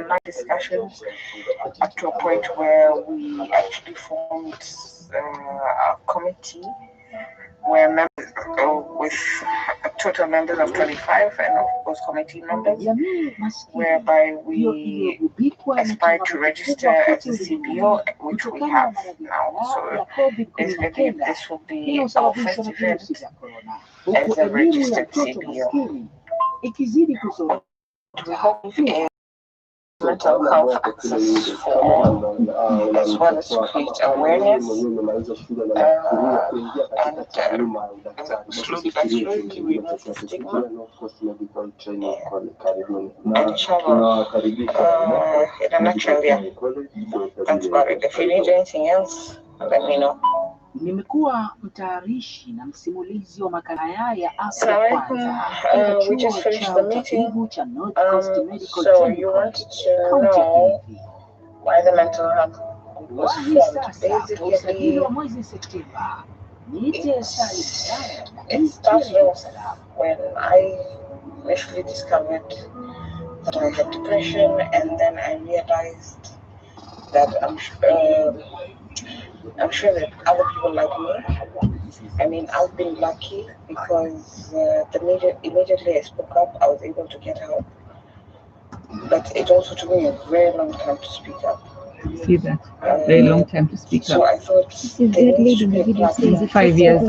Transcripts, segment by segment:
online discussions up to a point where we actually formed a committee where members with a total members of 25 and of course committee members, whereby we aspire to register as a CBO, which we have now. So basically this will be our first event as a registered CBO. We hope mental health access for all, as well as create awareness, and slowly but surely remove the stigma. And inshallah, in a nutshell, yeah, that's about it. If you need anything else, let me know. Nimekuwa mtayarishi na msimulizi wa makala haya ya Afya Kwanza. We just finished the meeting. So you wanted to know why the mental health was formed. Basically, it started off when I initially discovered that I had depression, and then I realized that I'm sure that other people like me. I mean, I've been lucky because immediately I spoke up, I was able to get help. But it also took me a very long time to speak up. See that? Very long time to speak so up. I thought there needs to be a platform 5 years.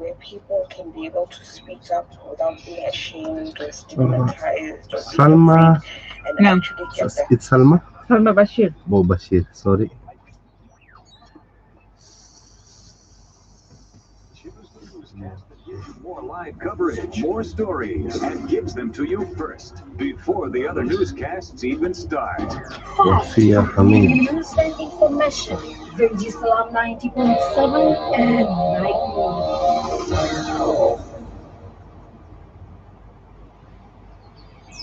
where people can be able to speak up without being ashamed or stigmatized or Salma. afraid, and actually get that. It's Salma? Salma Bashir. Oh, Bashir, sorry. More live coverage, more stories, and gives them to you first, before the other newscasts even start. Wafia, Hamid. News and information. Radio Salam 90.7 and 91.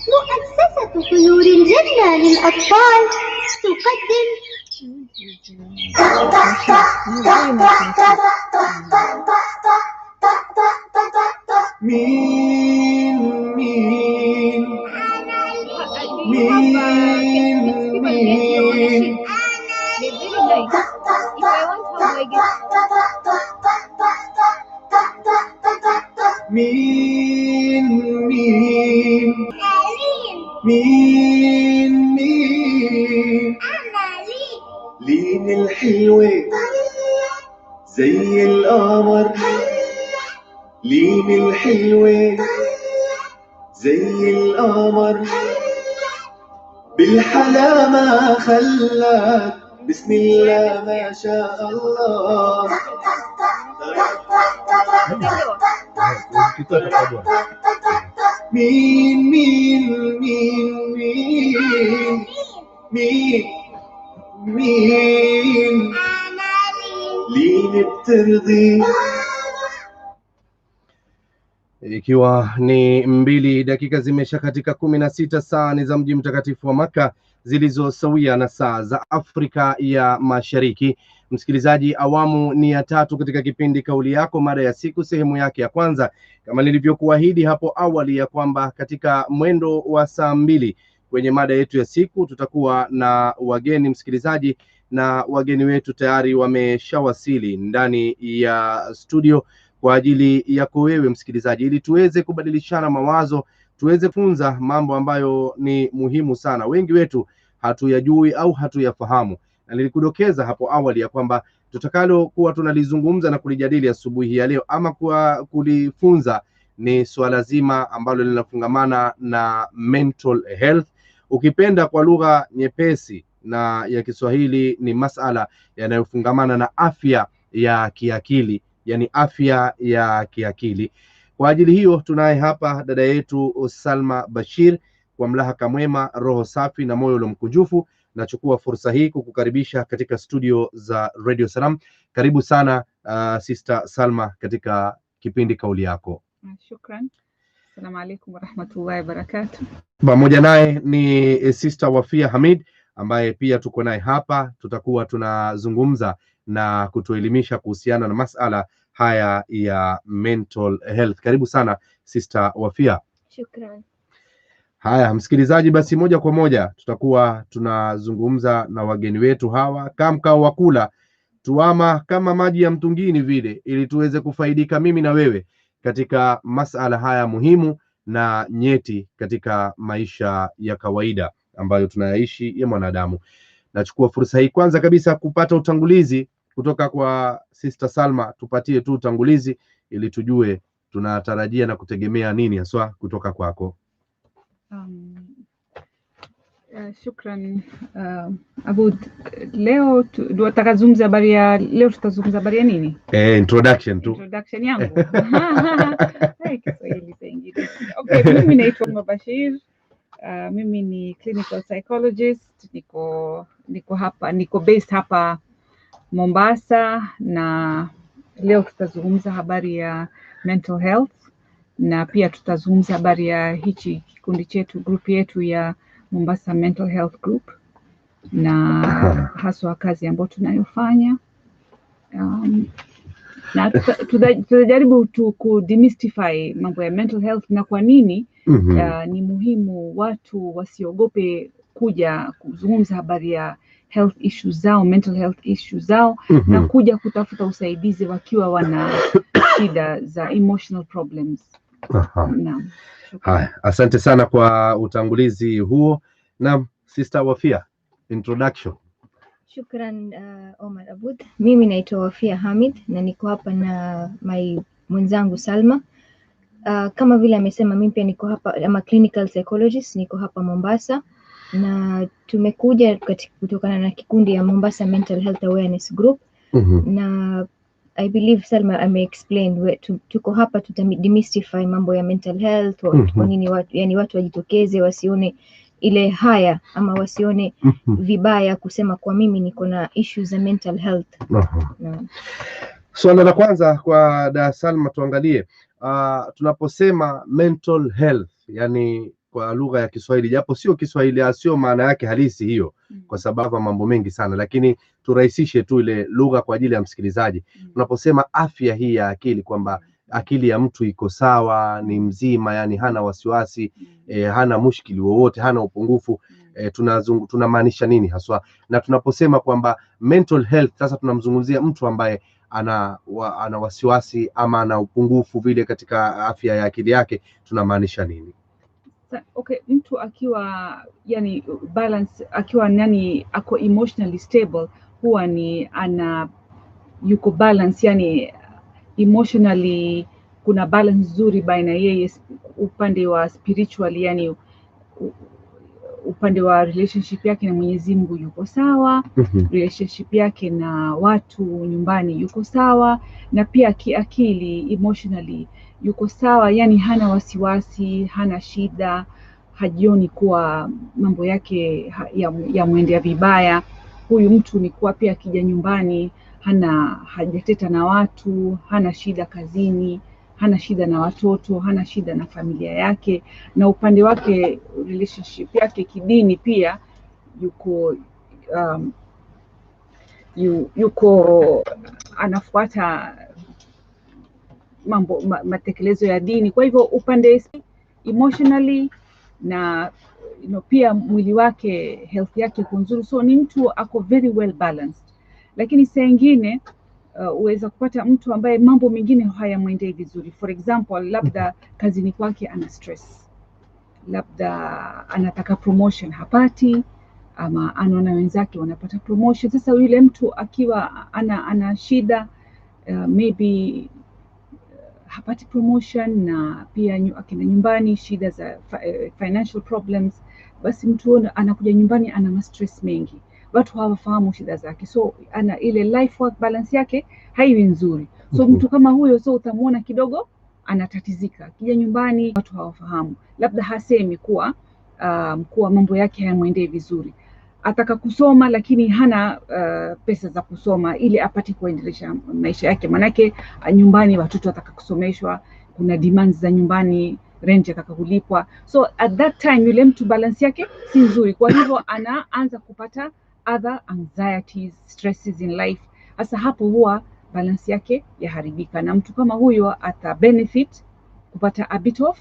مؤسسة طيور الجنة للأطفال تقدم مين لين الحلوة زي القمر لين الحلوة زي القمر بالحلا ما خلاك بسم الله ما شاء الله مين مين مين مين مين مين لين بترضي. Ikiwa ni 2 dakika zimesha katika 16 saa ni za mji mtakatifu wa Maka, zilizosawia na saa za Afrika ya Mashariki. Msikilizaji, awamu ni ya 3 katika kipindi Kauli Yako, mada ya siku, sehemu yake ya kwanza, kama nilivyokuahidi hapo awali ya kwamba katika mwendo wa saa 2 kwenye mada yetu ya siku tutakuwa na wageni msikilizaji, na wageni wetu tayari wameshawasili ndani ya studio kwa ajili yako wewe msikilizaji, ili tuweze kubadilishana mawazo, tuweze kufunza mambo ambayo ni muhimu sana. Wengi wetu hatuyajui au hatuyafahamu, na nilikudokeza hapo awali ya kwamba tutakalo kuwa tunalizungumza na kulijadili asubuhi ya leo ama kulifunza ni swala zima ambalo linafungamana na mental health. Ukipenda kwa lugha nyepesi na ya Kiswahili ni masala yanayofungamana na afya ya kiakili, yani afya ya kiakili. Kwa ajili hiyo tunaye hapa dada yetu Salma Bashir, kwa mlahaka mwema, roho safi na moyo ulomkunjufu. Nachukua fursa hii kukukaribisha katika studio za Radio Salam. Karibu sana Sister Salma katika kipindi Kauli Yako. Shukran. Assalamu alaikum wa rahmatullahi wa barakatuh. Pamoja naye ni Sister Wafia Hamid ambaye pia tuko naye hapa. Tutakuwa tunazungumza na kutuelimisha kuhusiana na masala haya ya mental health. Karibu sana Sister Wafia. Shukran. Haya, msikilizaji, basi moja kwa moja tutakuwa tunazungumza na wageni wetu hawa kama mkao wa kula tuama kama maji ya mtungini vile, ili tuweze kufaidika mimi na wewe katika masala haya muhimu na nyeti katika maisha ya kawaida ambayo tunayaishi ya mwanadamu. Nachukua fursa hii kwanza kabisa kupata utangulizi kutoka kwa Sister Salma. Tupatie tu utangulizi ili tujue tunatarajia na kutegemea nini haswa kutoka kwako. Shukran Abud. Leo tutazungumza habari ya nini? Introduction tu. Introduction yangu. Kiswahili pengine. Okay, mimi naitwa Bashir. Mimi ni clinical psychologist. Niko based hapa Mombasa, na leo tutazungumza habari ya mental health, na pia tutazungumza habari ya hichi kikundi chetu, group yetu ya Mombasa Mental Health Group, na haswa kazi ambayo tunayofanya. Na tutajaribu ku demystify mambo ya mental health na kwa nini ni muhimu watu wasiogope kuja kuzungumza habari ya health issues zao, mental health issues zao, na kuja kutafuta usaidizi wakiwa wana shida za emotional problems. Naam. Haya, asante sana kwa utangulizi huo. Na Sister Wafia, introduction. Shukran Omar Abud. Mimi naitwa Wafia Hamid na niko hapa na mwenzangu Salma. Kama vile amesema, mimi pia niko hapa ama clinical psychologist, niko hapa Mombasa, na tumekuja kutokana na kikundi ya Mombasa Mental Health Awareness Group. Na I believe Salma ame-explain tuko hapa demystify mambo ya mental health, kwa nini watu wajitokeze, wasione ile haya ama wasione vibaya kusema kwa mimi niko na issues za mental health. Swala la kwanza kwa da Salma, tuangalie tunaposema mental health, yani kwa lugha ya Kiswahili, japo sio Kiswahili, sio maana yake halisi hiyo, kwa sababu mambo mengi sana, lakini turahisishe tu ile lugha kwa ajili ya msikilizaji. Tunaposema afya hii ya akili, kwamba akili ya mtu iko sawa, ni mzima, yani hana wasiwasi, hana mushkili wowote, hana upungufu, tunamaanisha nini haswa? Na tunaposema kwamba mental health, sasa tunamzungumzia mtu ambaye ana wasiwasi ama ana upungufu vile katika afya ya akili yake, tunamaanisha nini? Okay, mtu akiwa yani balance, akiwa ako emotionally stable, huwa ni yuko balance, yani emotionally kuna balance nzuri baina yeye upande wa spiritual, yani upande wa relationship yake na Mwenyezi Mungu yuko sawa, relationship yake na watu nyumbani yuko sawa, na pia kiakili emotionally yuko sawa, yani hana wasiwasi, hana shida, hajioni kuwa mambo yake ya mwendea vibaya. Huyu mtu ni kuwa pia akija nyumbani hajateta na watu, hana shida kazini, hana shida na watoto, hana shida na familia yake, na upande wake relationship yake kidini pia yuko anafuata mambo matekelezo ya dini. Kwa hivyo upande emotionally na pia mwili wake, health yake iko nzuri, so ni mtu ako very well balanced. Lakini saa nyingine uweza kupata mtu ambaye mambo mengine hayamwendei vizuri. For example, labda kazini kwake ana stress, labda anataka promotion hapati, ama anaona wenzake wanapata promotion. Sasa yule mtu akiwa ana shida, maybe hapati promotion, na pia akina nyumbani shida za financial problems, basi mtu anakuja nyumbani ana stress mengi, watu hawafahamu shida zake, so ana ile life work balance yake haiwi nzuri. So mtu kama huyo, so utamuona kidogo anatatizika, akija nyumbani watu hawafahamu, labda hasemi kuwa mambo yake hayamwendei vizuri. Ataka kusoma lakini hana pesa za kusoma ili apate kuendelesha maisha yake, manake nyumbani watoto wataka kusomeshwa, kuna demands za nyumbani, rent yataka kulipwa. So at that time yule mtu balance yake si nzuri, kwa hivyo anaanza kupata other anxieties, stresses in life. Sasa hapo huwa balance yake yaharibika, na mtu kama huyo ata benefit kupata a bit of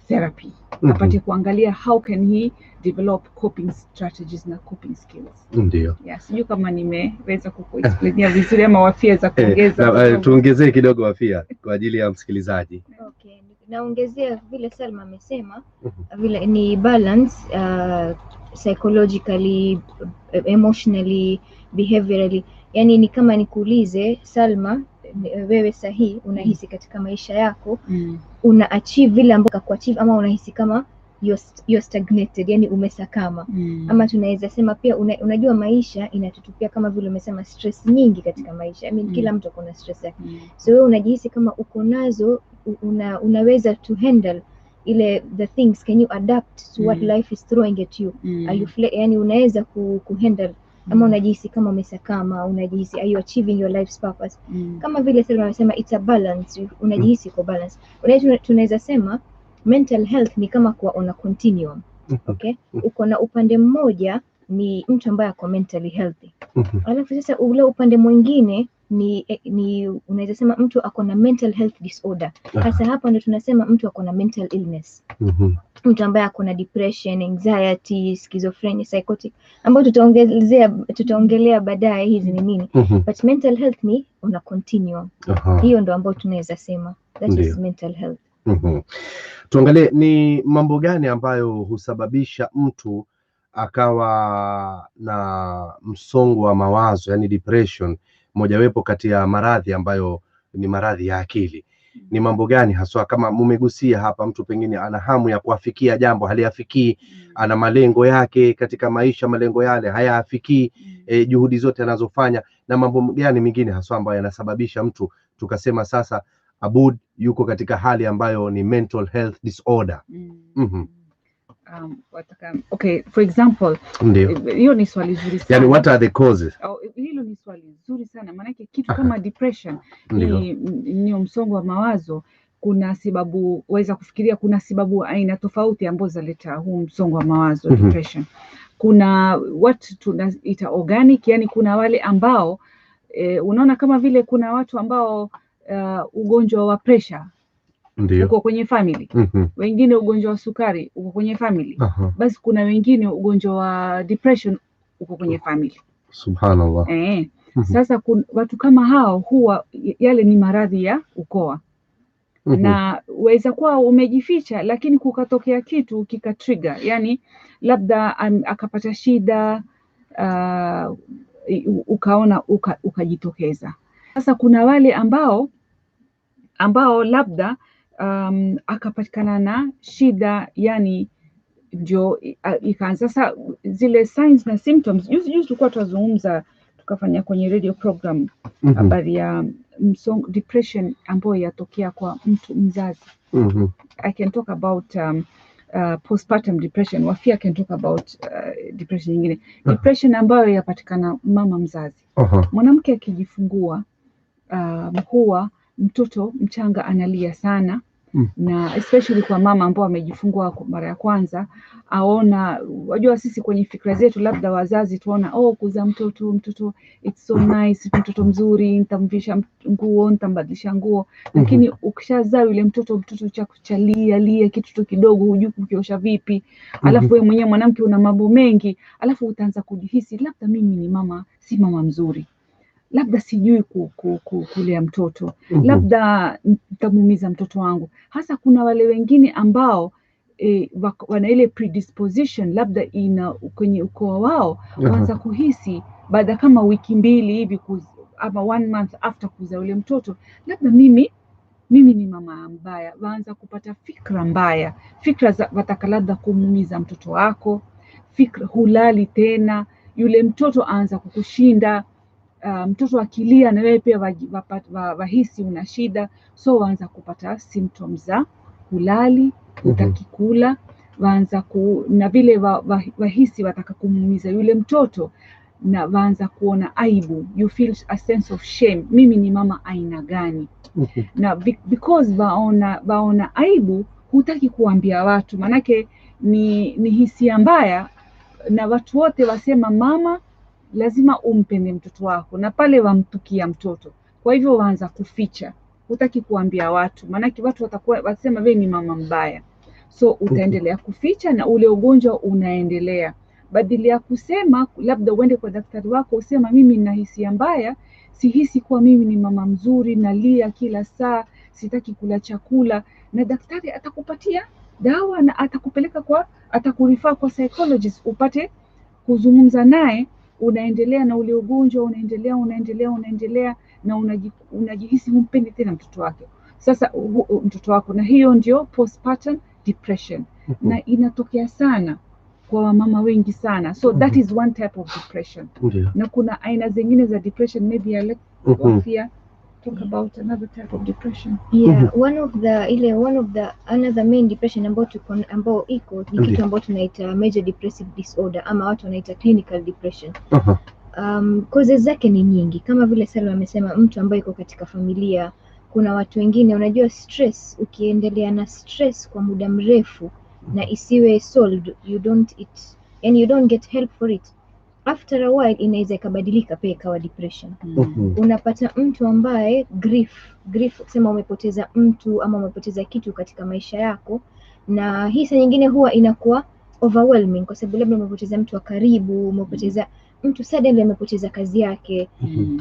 therapy. Apate kuangalia how can he develop coping strategies na coping skills. Ndio. Yes, sijui kama nimeweza kukuexplainia vizuri ama Wafia za kuongeza. Tuongezee kidogo Wafia kwa ajili ya msikilizaji. Okay, naongezea vile Salma amesema, vile ni balance psychologically, emotionally, behaviorally. Yani ni kama nikuulize Salma, wewe sahi unahisi katika maisha yako una achieve vile ambavyo kuachieve, ama unahisi kama you're stagnated, yani umesakama. Ama tunaweza sema pia unajua maisha inatutupia kama vile umesema stress nyingi katika maisha. I mean kila mtu akona stress yake. So wewe unajihisi kama uko nazo, unaweza to handle ile the things, can you adapt to what life is throwing at you? Are you yani unaweza kuhandle, ama unajihisi kama umesakama, unajihisi are you achieving your life's purpose? Kama vile Salma amesema it's a balance, unajihisi kwa balance. Tunaweza sema mental health ni kama kwa on a continuum. Okay? Uko na upande mmoja ni mtu ambaye ako mentally healthy. Alafu sasa ule upande mwingine ni unaweza sema mtu ako na mental health disorder. Sasa hapa ndo tunasema mtu ako na mental illness. Mtu ambaye ako na depression, anxiety, schizophrenia, psychotic, ambayo tutaongelea baadaye hizi ni nini. But mental health ni on a continuum. Hiyo ndo ambayo tunaweza sema that is mental health. Tuangalie ni mambo gani ambayo husababisha mtu akawa na msongo wa mawazo, yani depression, mojawapo kati ya maradhi ambayo ni maradhi ya akili. Ni mambo gani haswa, kama mumegusia hapa, mtu pengine ana hamu ya kuafikia jambo haliafikii, ana malengo yake katika maisha, malengo yale hayafikii, juhudi zote anazofanya, na mambo gani mengine haswa ambayo yanasababisha mtu tukasema sasa Abud yuko katika hali ambayo ni mental health disorder? Okay, for example, hiyo ni swali zuri sana. Yani what are the causes? Hilo ni swali zuri sana, maana kitu kama depression ni msongo wa mawazo. Kuna sababu, waweza kufikiria kuna sababu aina tofauti ambazo zaleta huu msongo wa mawazo, depression. Kuna watu tunaita organic, yani kuna wale ambao unaona kama vile kuna watu ambao ugonjwa wa pressure uko kwenye family, wengine ugonjwa wa sukari uko kwenye family, basi kuna wengine ugonjwa wa depression uko kwenye family. Subhanallah. Sasa watu kama hao huwa yale ni maradhi ya ukoa. Na waweza kuwa umejificha, lakini kukatokea kitu kikatrigger, yani labda akapata shida, ukaona ukajitokeza. Sasa kuna wale ambao labda akapatikana na shida, yani ndio ikaanza sasa zile signs na symptoms. Juzi tulikuwa tunazungumza, tukafanya kwenye radio program habari ya depression ambayo yatokea kwa mtu mzazi. I can talk about postpartum depression. Wafia can talk about depression nyingine. Depression ambayo yapatikana mama mzazi. Mwanamke akijifungua huwa mtoto mchanga analia sana, na especially kwa mama ambao amejifungua mara ya kwanza, aona, wajua sisi kwenye fikra zetu labda wazazi tuona kuzaa mtoto it's so nice, mtoto mzuri, nitamvisha nguo, nitambadilisha nguo, lakini ukishazaa yule mtoto chalia kitu tu kidogo, hujui kukiosha vipi, alafu wewe mwenyewe mwanamke una mambo mengi, alafu utaanza kujihisi labda mimi ni mama, si mama mzuri, labda sijui kulea mtoto, labda nitamuumiza mtoto wangu. Hasa kuna wale wengine ambao wana ile predisposition, labda kwenye ukoo wao, waanza kuhisi baada kama wiki mbili hivi ama 1 month after kuzaa ule mtoto, labda mimi ni mama mbaya. Waanza kupata fikra mbaya, fikra za wataka labda kumuumiza mtoto wako, fikra hulali tena, yule mtoto aanza kukushinda. Mtoto akilia na wewe pia wahisi una shida, so waanza kupata symptoms za kulali, hutaki kula, waanza na vile wahisi wataka kumuumiza yule mtoto, na waanza kuona aibu, you feel a sense of shame, mimi ni mama aina gani? Na because waona aibu, hutaki kuambia watu, manake ni hisia mbaya, na watu wote wasema mama lazima umpende mtoto wako, na pale wamtukia mtoto. Kwa hivyo waanza kuficha, hutaki kuambia watu, maana watu watakuwa wasema wewe ni mama mbaya. so utaendelea kuficha na ule ugonjwa unaendelea. Badala ya kusema labda uende kwa daktari wako usema mimi nina hisia mbaya, sihisi kuwa mimi ni mama mzuri, nalia kila saa, sitaki kula chakula, na daktari atakupatia dawa na atakurifaa kwa psychologist upate kuzungumza naye, unaendelea na ule ugonjwa, unaendelea na unajihisi humpendi tena mtoto wako, na hiyo ndio postpartum depression. Na inatokea sana kwa wamama wengi sana, so that is one type of depression. Na kuna aina zingine za depression, maybe I'll let Wafia talk about another type of depression. One of the another main depression ambao iko ni kitu ambao tunaita major depressive disorder ama watu wanaita clinical depression. Causes zake ni nyingi, kama vile Salma amesema, mtu ambaye iko katika familia. Kuna watu wengine, unajua stress, ukiendelea na stress kwa muda mrefu na isiwe solved, you don't get help for it, after a while inaweza ikabadilika pia ikawa depression. Unapata mtu ambaye grief kusema umepoteza mtu ama umepoteza kitu katika maisha yako, na hii saa nyingine huwa inakuwa overwhelming kwa sababu labda umepoteza mtu wa karibu, umepoteza mtu suddenly amepoteza kazi yake.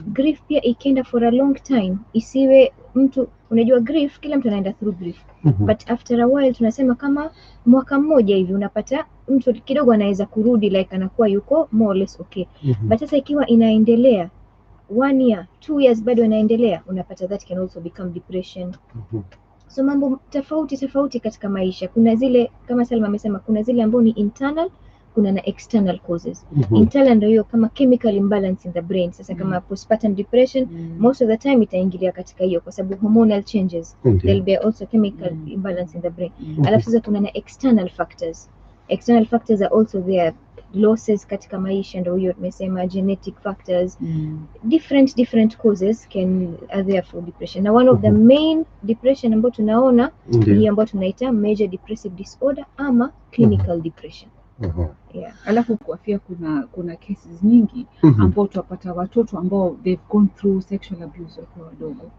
Grief pia ikienda for a long time, isiwe mtu, unajua grief, kila mtu anaenda through grief, but after a while tunasema kama mwaka mmoja hivi unapata mtu kidogo anaweza kurudi like anakuwa yuko more or less okay. But sasa ikiwa inaendelea 1 year 2 years bado inaendelea, unapata that can also become depression. So mambo tofauti katika maisha, kuna zile kama Salma amesema, kuna zile ambao ni internal, kuna na external causes. Internal ndio hiyo kama chemical imbalance in the brain. Sasa kama postpartum depression, most of the time itaingilia katika hiyo kwa sababu hormonal changes, there'll be also chemical imbalance in the brain. Alafu sasa kuna na external factors. External factors are also there, losses katika maisha, ndio hiyo tumesema genetic factors. Different causes are there for depression. Now one of the main depression ambayo tunaona ni ambayo tunaita major depressive disorder ama clinical depression. Alafu kwa Wafia kuna cases nyingi ambao tuwapata watoto ambao they've gone through sexual abuse wakiwa wadogo,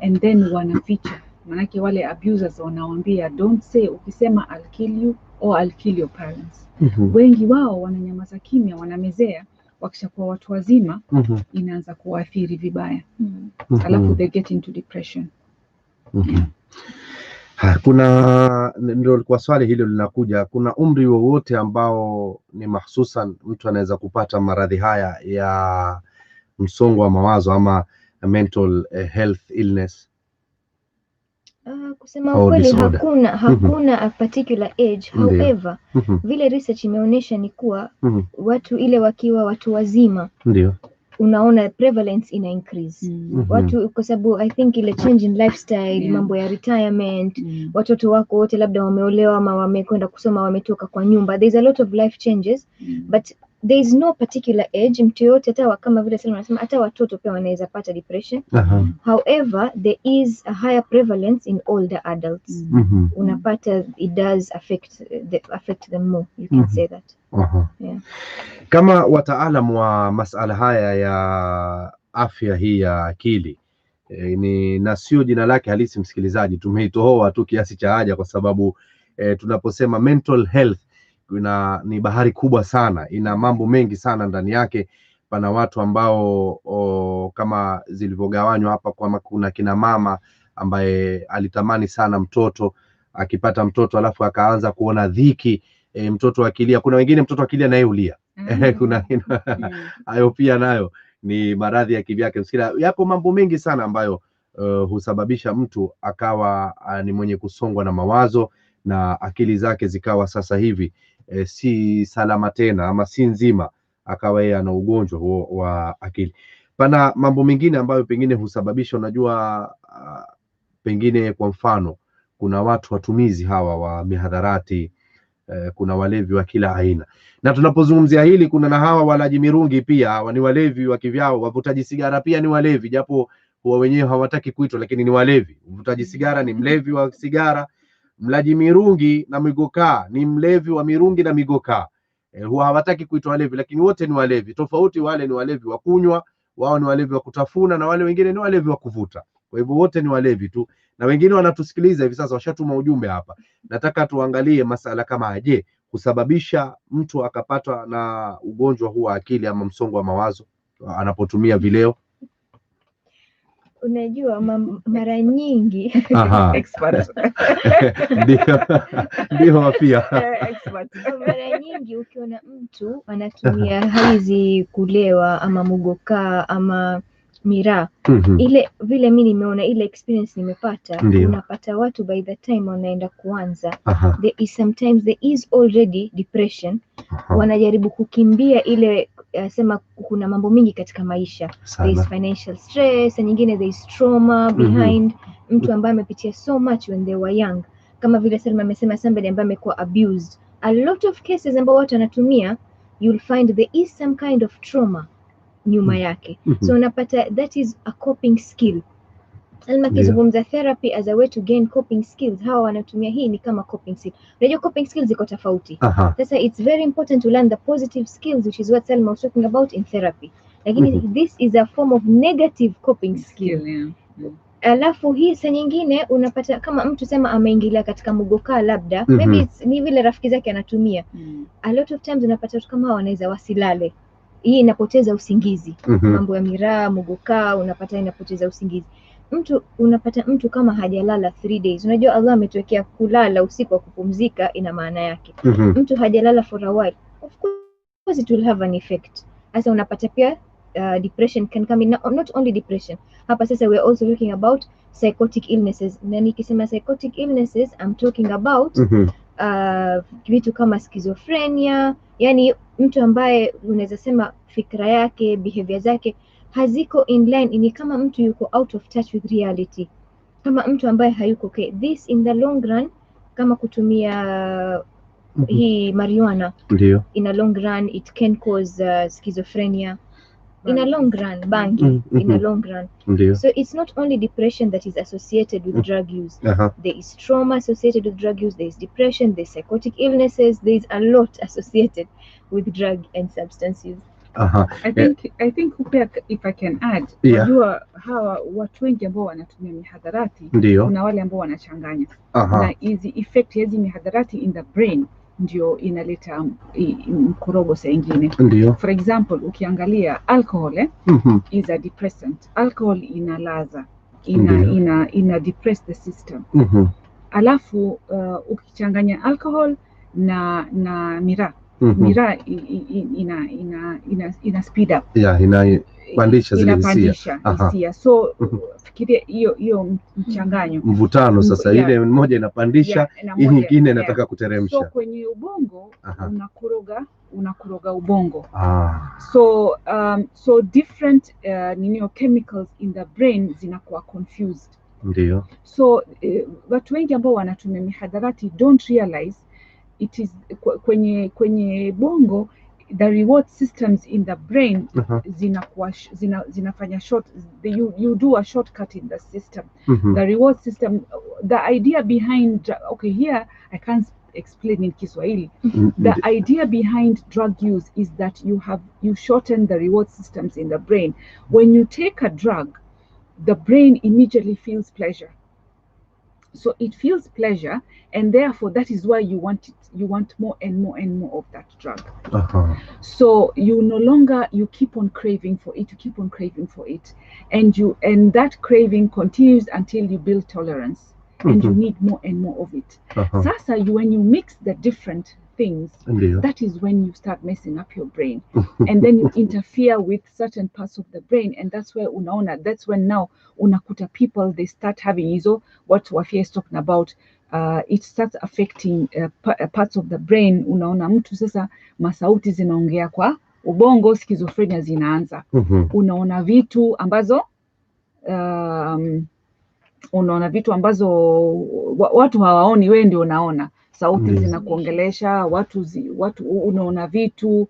and then wanaficha, manake wale abusers wanawaambia don't say, ukisema I'll kill you or I'll kill your parents. Wengi wao wananyamaza kimya, wanamezea, wakishakuwa watu wazima inaanza kuathiri vibaya. Alafu they get into depression. Kuna ndio kwa swali hilo linakuja, kuna umri wowote ambao ni mahsusan mtu anaweza kupata maradhi haya ya msongo wa mawazo ama mental health illness? Kusema kweli hakuna a particular age. However, vile research imeonyesha ni kuwa watu ile wakiwa watu wazima unaona prevalence ina increase. Watu kwa sababu I think ile change in lifestyle, mambo ya retirement, watoto wako wote labda wameolewa ama wamekwenda kusoma, wametoka kwa nyumba, there's a lot of life changes, but there is no particular age. Mtu yote hata kama vile Salma anasema hata watoto pia wanaweza pata depression. However, there is a higher prevalence in older adults. Unapata it does affect them more, you can say that. Kama wataalamu wa masala haya ya afya hii ya akili, na sio jina lake halisi msikilizaji, tumeitoa tu kiasi cha haja kwa sababu tunaposema mental health ni bahari kubwa sana, ina mambo mengi sana ndani yake. Pana watu ambao kama zilivyogawanywa hapa, kwa kuna kina mama ambaye alitamani sana mtoto, akipata mtoto alafu akaanza kuona dhiki, mtoto akilia. Kuna wengine mtoto akilia naye ulia. Kuna hayo pia nayo ni maradhi ya kivyake. Msikiliza, yako mambo mengi sana ambayo husababisha mtu akawa ni mwenye kusongwa na mawazo na akili zake zikawa sasa hivi si salama tena ama si nzima, akawa yeye ana ugonjwa huo wa akili. Pana mambo mengine ambayo pengine husababisha, unajua, pengine kwa mfano kuna watu watumizi hawa wa mihadharati, kuna walevi wa kila aina. Na tunapozungumzia hili kuna na hawa walaji mirungi pia, ni walevi wa kivyao. Wavutaji sigara pia ni walevi, japo huwa wenyewe hawataki kuitwa, lakini ni walevi. Mvutaji sigara ni mlevi wa sigara, mlaji mirungi na migoka ni mlevi wa mirungi na migoka. Huwa hawataki kuitwa walevi, lakini wote ni walevi. Tofauti, wale ni walevi wa kunywa, wao ni walevi wa kutafuna, na wale wengine ni walevi wa kuvuta. Kwa hivyo wote ni walevi tu, na wengine wanatusikiliza hivi sasa washatuma ujumbe hapa. Nataka tuangalie masala kama je, kusababisha mtu akapatwa na ugonjwa huu wa akili ama msongo wa mawazo anapotumia vileo. Unajua mara nyingi expert ndio Wafia. expert. Mara nyingi ukiona mtu anatumia hizi kulewa ama mugoka ama miraa, ile vile mimi nimeona ile experience nimepata, unapata watu by the time wanaenda kuanza there is already depression. Wanajaribu kukimbia ile sema kuna mambo mingi katika maisha. There is financial stress, na nyingine there is trauma behind mtu ambaye amepitia so much when they were young. Kama vile Salma amesema, somebody ambaye amekuwa abused. A lot of cases ambao watu wanatumia, you'll find there is some kind of trauma nyuma yake. So unapata that is a coping skill. Salma kizungumza therapy as a way to gain coping skills. Hawa wanatumia hii ni kama coping skill. Unajua coping skills ziko tofauti. Sasa it's very important to learn the positive skills, which is what Salma was talking about in therapy. Lakini this is a form of negative coping skill. Alafu hii saa nyingine unapata kama mtu sema ameingilia katika mugoka labda, maybe ni vile rafiki zake anatumia. A lot of times unapata watu kama wanaweza wasilale. Hii inapoteza usingizi. Mambo ya miraa, mugoka, unapata inapoteza usingizi. Unapata mtu kama hajalala 3 days. Unajua Allah ametuwekea kulala usiku wa kupumzika, ina maana yake. Mtu hajalala for a while, of course it will have an effect. Sasa unapata pia depression can come in. Not only depression. Hapa sasa we are also looking about psychotic illnesses. Na nikisema psychotic illnesses, I'm talking about vitu kama schizophrenia, yani mtu ambaye unaweza sema fikra yake, behavior zake haziko in line, ni kama mtu yuko out of touch with reality, kama mtu ambaye hayuko okay. This in the long run, kama kutumia hii marijuana, in a long run it can cause schizophrenia. In a long run, bangi, in a long run. So it's not only depression that is associated with drug use. There is trauma associated with drug use, there is depression, there's psychotic illnesses, there is a lot associated with drug and substance use. I think if I can add, unajua hawa watu wengi ambao wanatumia mihadharati, kuna wale ambao wanachanganya. Na hizi effect hizi mihadharati in the brain ndio inaleta mkorogo saa ingine. For example, ukiangalia alcohol is a depressant. Alcohol inalaza, ina depress the system. Alafu ukichanganya alcohol na miraa, miraa ina speed up. Inapandisha zile hisia. So fikiria hiyo mchanganyo, mvutano sasa. Ile mmoja inapandisha, hii nyingine inataka kuteremsha. So kwenye ubongo unakoroga ubongo. So different chemicals in the brain zinakuwa confused. So watu wengi ambao wanatumia mihadharati don't realize it is kwenye bongo, the reward systems in the brain zinafanya you do a shortcut in the system. The reward system, the idea behind, okay, here I can't explain in Kiswahili. The idea behind drug use is that you shorten the reward systems in the brain. When you take a drug, the brain immediately feels pleasure. So it feels pleasure, and therefore that is why you want it. You want more and more and more of that drug. So you keep on craving for it. You keep on craving for it, and that craving continues until you build tolerance, and you need more and more of it. Sasa when you mix the different things, that is when you start messing up your brain, and then you interfere with certain parts of the brain, and that's when now unakuta people, they start having what Wafia is talking about. It starts affecting parts of the brain. Unaona mtu sasa masauti zinaongea kwa ubongo, schizophrenia zinaanza. Unaona vitu ambazo watu hawaoni, wewe ndio unaona. Sauti zinakuongelesha, watu unaona vitu,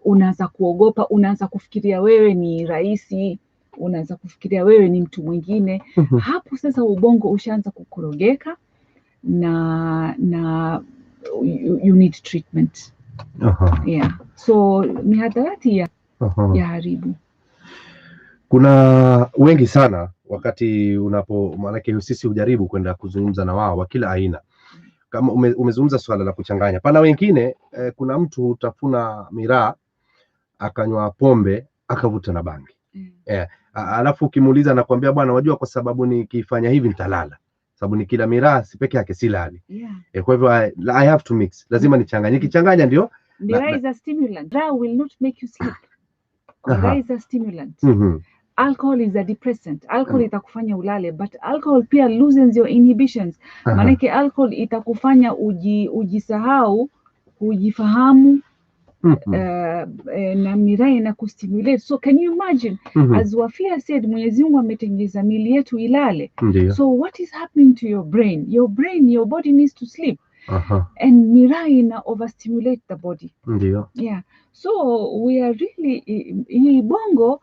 unaanza kuogopa, unaanza kufikiria wewe ni raisi, unaanza kufikiria wewe ni mtu mwingine. Hapo sasa ubongo ushaanza kukorogeka, na you need treatment. So mihadharati ya haribu. Kuna wengi sana wakati maanake sisi hujaribu kwenda kuzungumza na wao wa kila aina. Kama umezungumza swala la kuchanganya, pana wengine kuna mtu hutafuna miraa akanywa pombe akavuta na bangi. Alafu ukimuuliza anakuambia bwana, wajua kwa sababu nikifanya hivi nitalala, sababu nikila miraa si peke yake silali. Kwa hivyo I have to mix, lazima nichanganye. Nikichanganya ndio miraa is a stimulant. Miraa will not make you sleep. Miraa is a stimulant. Alcohol is a depressant. Alcohol itakufanya ulale, but alcohol pia loosens your inhibitions. Manake alcohol itakufanya ujisahau, ujifahamu, na miraa inakustimulate. So can you imagine, as Wafia said, Mwenyezi Mungu ametengeza miili yetu ilale. So what is happening to your brain? Your body needs to sleep. And miraa ina overstimulate the body. Yeah. So we are really, hii bongo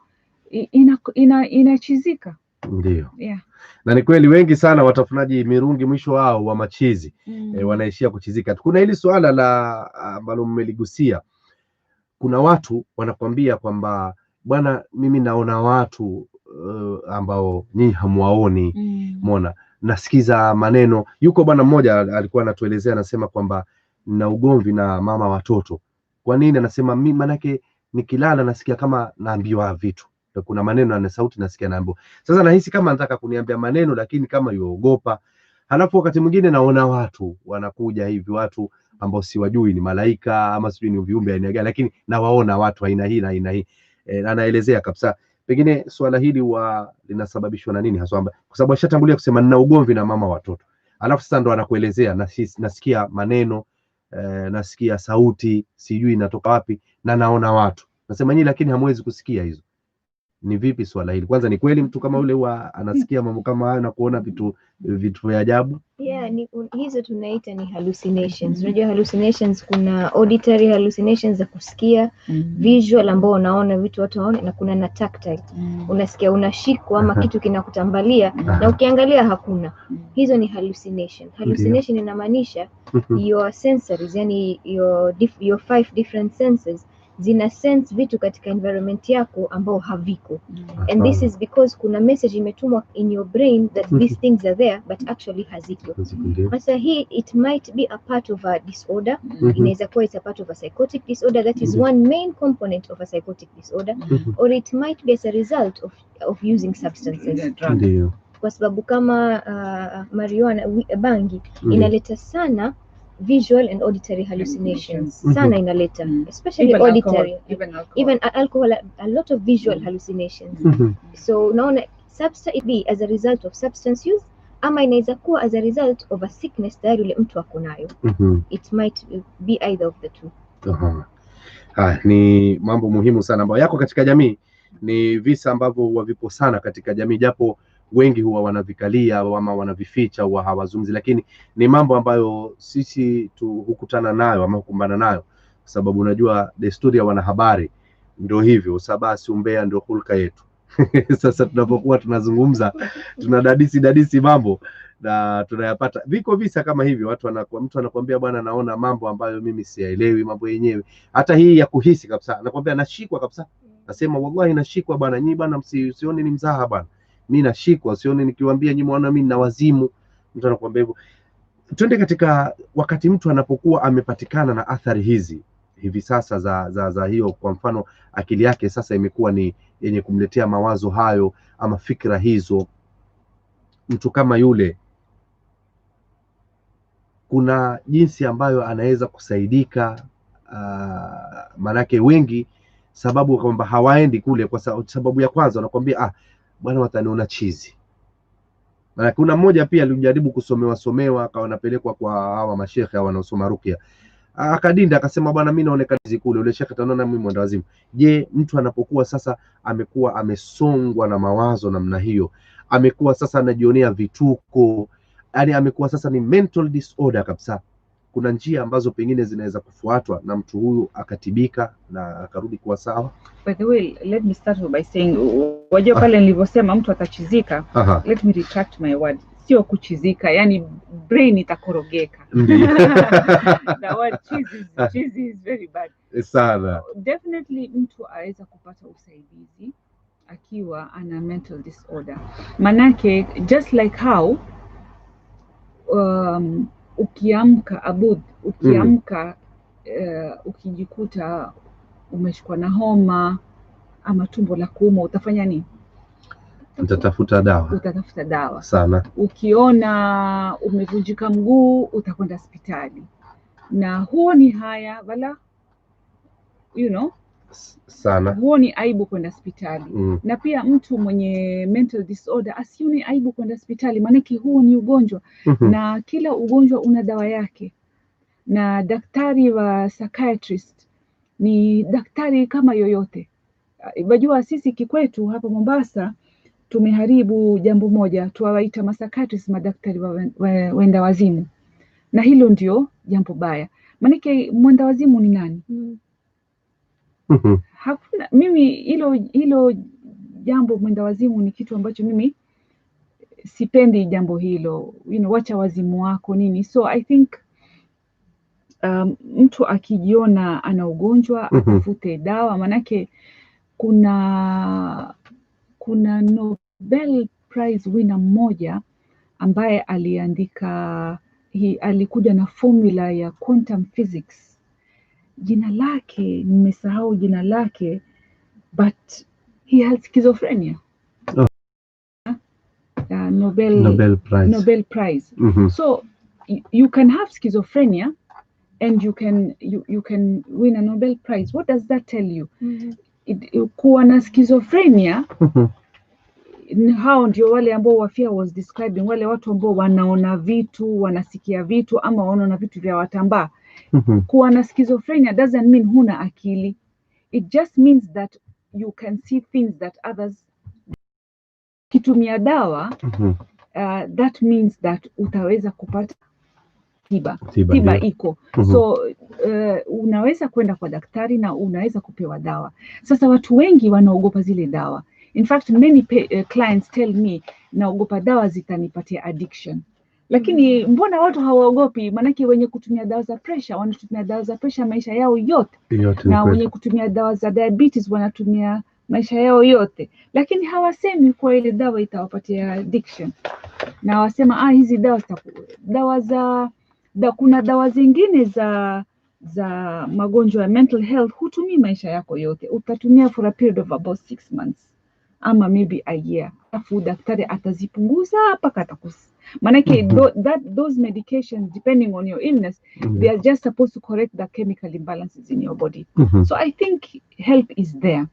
inachizika. Ndio. Na ni kweli wengi sana watafunaji mirungi mwisho wao wa machizi wanaishia kuchizika. Kuna hili swala la ambalo mmeligusia. Kuna watu wanakwambia kwamba bwana, mimi naona watu ambao nyinyi hamuwaoni. Umeona, nasikiza maneno. Yuko bwana mmoja alikuwa anatuelezea, anasema kwamba na ugomvi na mama watoto. Kwa nini? Anasema mimi manake nikilala nasikia kama naambiwa vitu. Kuna maneno na sauti nasikia naambiwa. Sasa nahisi kama nataka kuniambia maneno, lakini kama yuogopa. Halafu wakati mwingine naona watu wanakuja hivi, watu ambao siwajui ni malaika ama sijui ni viumbe aina gani, lakini nawaona watu aina hii na aina hii. Anaelezea kabisa pengine swala hili linasababishwa na nini hasa, kwa sababu ashatangulia kusema nina ugomvi na mama watoto. Alafu sasa ndo anakuelezea nasikia maneno, nasikia sauti, sijui inatoka wapi, na naona watu. Nasema nyinyi lakini hamwezi kusikia hizo. Ni vipi swala hili? Kwanza ni kweli mtu kama ule huwa anasikia mambo kama hayo na kuona vitu vya ajabu? Hizo tunaita ni hallucinations. Unajua hallucinations, kuna auditory hallucinations za kusikia, visual ambao unaona vitu watu waone, na kuna na tactile. Unasikia unashikwa ama kitu kinakutambalia na ukiangalia hakuna. Hizo ni hallucination. Hallucination inamaanisha your sensories, yani your 5 different senses zina sense vitu katika environment yako ambao haviko. And this is because kuna message imetumwa in your brain that these things are there but actually haziko. Sasa hii it might be a part of a disorder. Inaweza kuwa it's a part of a psychotic disorder. That is one main component of a psychotic disorder. Or it might be as a result of using substances. Kwa sababu kama marijuana, bangi inaleta sana visual and auditory hallucinations. Sana inaleta, especially even auditory, even alcohol, a lot of visual hallucinations. So unaona, substance be as a result of substance use, ama inaweza kuwa as a result of a sickness tayari ule mtu ako nayo. It might be either of the two. Ni mambo muhimu sana ambayo yako katika jamii. Ni visa ambavyo huwa vipo sana katika jamii, japo wengi huwa wanavikalia ama wanavificha, huwa hawazungumzi, lakini ni mambo ambayo sisi hukutana nayo ama hukumbana nayo, kwa sababu unajua desturi ya wanahabari ndio hivyo, usabasi umbea ndio hulka yetu. Sasa tunapokuwa tunazungumza, tunadadisi mambo na tunayapata. Viko visa kama hivyo, mtu anakuambia bwana, naona mambo ambayo mimi siyaelewi, mambo yenyewe. Hata hii ya kuhisi kabisa, anakuambia nashikwa kabisa. Nasema wallahi nashikwa bwana, nyinyi bwana msione ni mzaha bwana. Mimi nashikwa, sioni nikiwaambia nyinyi mwana mimi na wazimu. Mtu anakuambia hivyo. Twende katika wakati mtu anapokuwa amepatikana na athari hivi sasa za hiyo, kwa mfano akili yake sasa imekuwa ni yenye kumletea mawazo hayo ama fikra hizo, mtu kama yule kuna jinsi ambayo anaweza kusaidika? Manake wengi sababu kwamba hawaendi kule kwa sababu ya kwanza wanakuambia bwana wataniona chizi. Na kuna mmoja pia alijaribu kusomewa akawa anapelekwa kwa hawa mashehe wanaosoma ruqya. Akadinda akasema bwana mimi naonekana chizi kule, ule shekhe ataniona mimi mwenda wazimu. Je, mtu anapokuwa sasa amekuwa amesongwa na mawazo namna hiyo, amekuwa sasa anajionea vituko, yani amekuwa sasa ni mental disorder kabisa, kuna njia ambazo pengine zinaweza kufuatwa na mtu huyu akatibika na akarudi kuwa sawa? By the way, let me start by saying, wajua pale nilivyosema mtu atachizika, let me retract my word. Sio kuchizika, yani brain itakorogeka. The word cheese is very bad. Sana. Definitely mtu aweza kupata usaidizi akiwa ana mental disorder. Manake just like how ukiamka Abud, ukiamka ukijikuta umeshikwa na homa ama tumbo la kuuma, utafanya nini? Utatafuta dawa. Utatafuta dawa Sana. Ukiona umevunjika mguu utakwenda hospitali, na huo ni haya wala sana, huo ni aibu kwenda hospitali. Na pia mtu mwenye mental disorder asione aibu kwenda hospitali, maanake huo ni ugonjwa. Na kila ugonjwa una dawa yake, na daktari wa psychiatrist ni daktari kama yoyote. Wajua sisi kikwetu hapa Mombasa tumeharibu jambo moja, tuwaita psychiatrist madaktari wenda wazimu, na hilo ndio jambo baya. Maanake mwenda wazimu ni nani? Hakuna. Mimi hilo jambo mwenda wazimu ni kitu ambacho mimi sipendi jambo hilo, wacha wazimu wako nini. So I think mtu akijiona ana ugonjwa atafute dawa. Manake kuna Nobel Prize winner mmoja ambaye aliandika alikuja na formula ya quantum physics. Jina lake nimesahau jina lake, but he has schizophrenia. Nobel Prize. So you can have schizophrenia and you can win a Nobel Prize. What does that tell you? Kuwa na schizophrenia hao ndio wale ambao Wafia was describing, wale watu ambao wanaona vitu, wanasikia vitu, ama wanaona vitu vya watambaa. Kuwa na schizophrenia doesn't mean huna akili. It just means that you can see things that others. Kitumia dawa, that means that utaweza kupata tiba iko. So unaweza kwenda kwa daktari na unaweza kupewa dawa. Sasa watu wengi wanaogopa zile dawa. In fact, many clients tell me naogopa dawa zitanipatia addiction. Lakini mbona watu hawaogopi? Manake wenye kutumia dawa za pressure wanatumia dawa za pressure maisha yao yote. Na wenye kutumia dawa za diabetes wanatumia maisha yao yote. Lakini hawasemi kwa ile dawa itawapatia addiction. Na wasema hizi dawa kuna dawa zingine za magonjwa ya mental health hutumii maisha yako yote. Utatumia for a period of about 6 months ama maybe a year. Alafu daktari atazipunguza mpaka atakusa. Manake those medications, depending on your illness, they are just supposed to correct the chemical imbalances in your body. So I think help is there.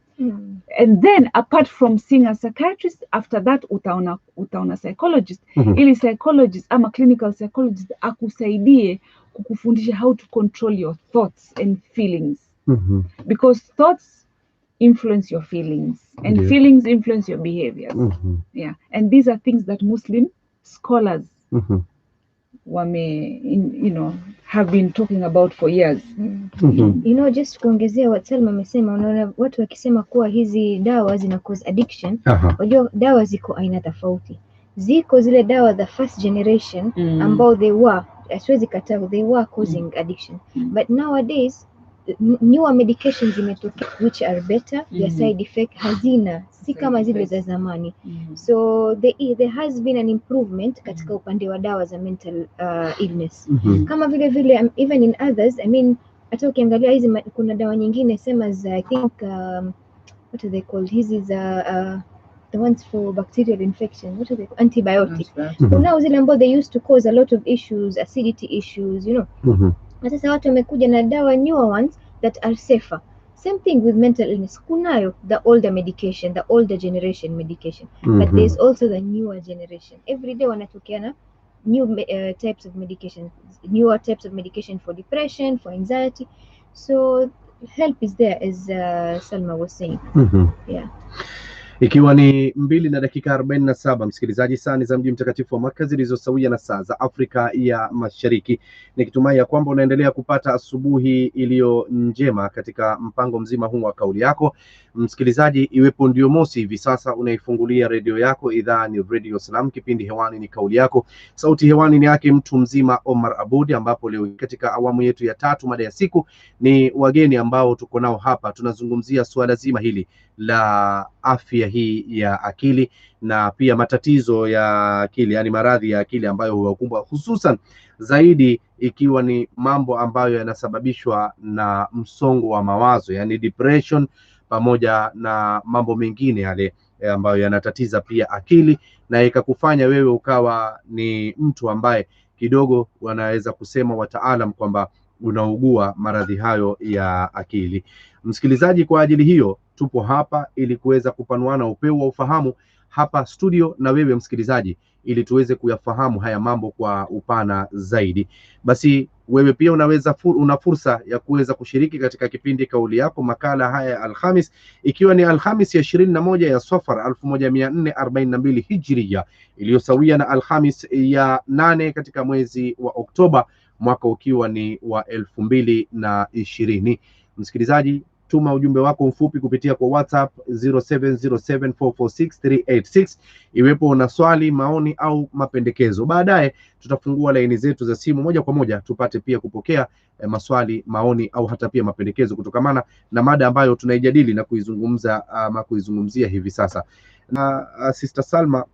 And then apart from seeing a psychiatrist, after that utaona psychologist. Ili psychologist ama clinical psychologist akusaidie kukufundisha how to control your thoughts and feelings. Because thoughts influence your feelings and feelings influence your behaviors. Yeah, and these are things that Muslim scholars have been talking about for years. Just kuongezea what Salma amesema, unaona watu wakisema kuwa hizi dawa zina cause addiction. Wajua dawa ziko aina tofauti. Ziko zile dawa the first generation ambao they were causing addiction. But nowadays newer medications zimetoka which are better, their side effect hazina si kama zile za zamani. So there has been an improvement katika upande wa dawa za mental illness. Kama vile even in others, I mean hata ukiangalia hizi kuna dawa nyingine sema za I think what are they called, hizi za the ones for bacterial infection, what are they called? Antibiotics. Now zile ambao they used to cause a lot of issues, acidity issues, na sasa watu wamekuja na dawa newer ones that are safer. Same thing with mental illness. Kunayo the older medication, the older generation medication, but there's also the newer generation. Every day wanatokea na new types of medication, newer types of medication for depression, for anxiety. So help is there, as Salma was saying. Yeah. Ikiwa ni 2:47 msikilizaji, saa za mji mtakatifu wa Makka zilizosawia na saa za Afrika ya Mashariki, nikitumai ya kwamba unaendelea kupata asubuhi iliyo njema katika mpango mzima huu wa kauli yako. Msikilizaji, iwepo ndio mosi hivi sasa unaifungulia redio yako, idhaa ni Radio Salam, kipindi hewani ni kauli yako, sauti hewani ni yake mtu mzima Omar Abudi, ambapo leo katika awamu yetu ya 3 mada ya siku ni wageni ambao tuko nao hapa. Tunazungumzia suala zima hili la afya afya hii ya akili na pia matatizo ya akili, yani maradhi ya akili ambayo huwakumba, hususan zaidi ikiwa ni mambo ambayo yanasababishwa na msongo wa mawazo, yani depression, pamoja na mambo mengine yale ambayo yanatatiza pia akili, na ikakufanya wewe ukawa ni mtu ambaye kidogo wanaweza kusema wataalam kwamba unaugua maradhi hayo ya akili. Msikilizaji, kwa ajili hiyo tupo hapa ili kuweza kupanuana upeo wa ufahamu hapa studio na wewe msikilizaji, ili tuweze kuyafahamu haya mambo kwa upana zaidi. Basi wewe pia una fursa ya kuweza kushiriki katika kipindi Kauli Yako, makala haya ya Alhamis, ikiwa ni Alhamis ya 21 ya Safar 1442 Hijria, iliyosawia na Alhamis ya 8 katika mwezi wa Oktoba, mwaka ukiwa ni wa 2020. Msikilizaji, tuma ujumbe wako mfupi kupitia kwa WhatsApp 0707446386 iwepo una swali, maoni au mapendekezo. Baadaye tutafungua laini zetu za simu moja kwa moja tupate pia kupokea maswali, maoni au hata pia mapendekezo kutokamana na mada ambayo tunaijadili na kuizungumza ama kuizungumzia hivi sasa. Na Sister Salma,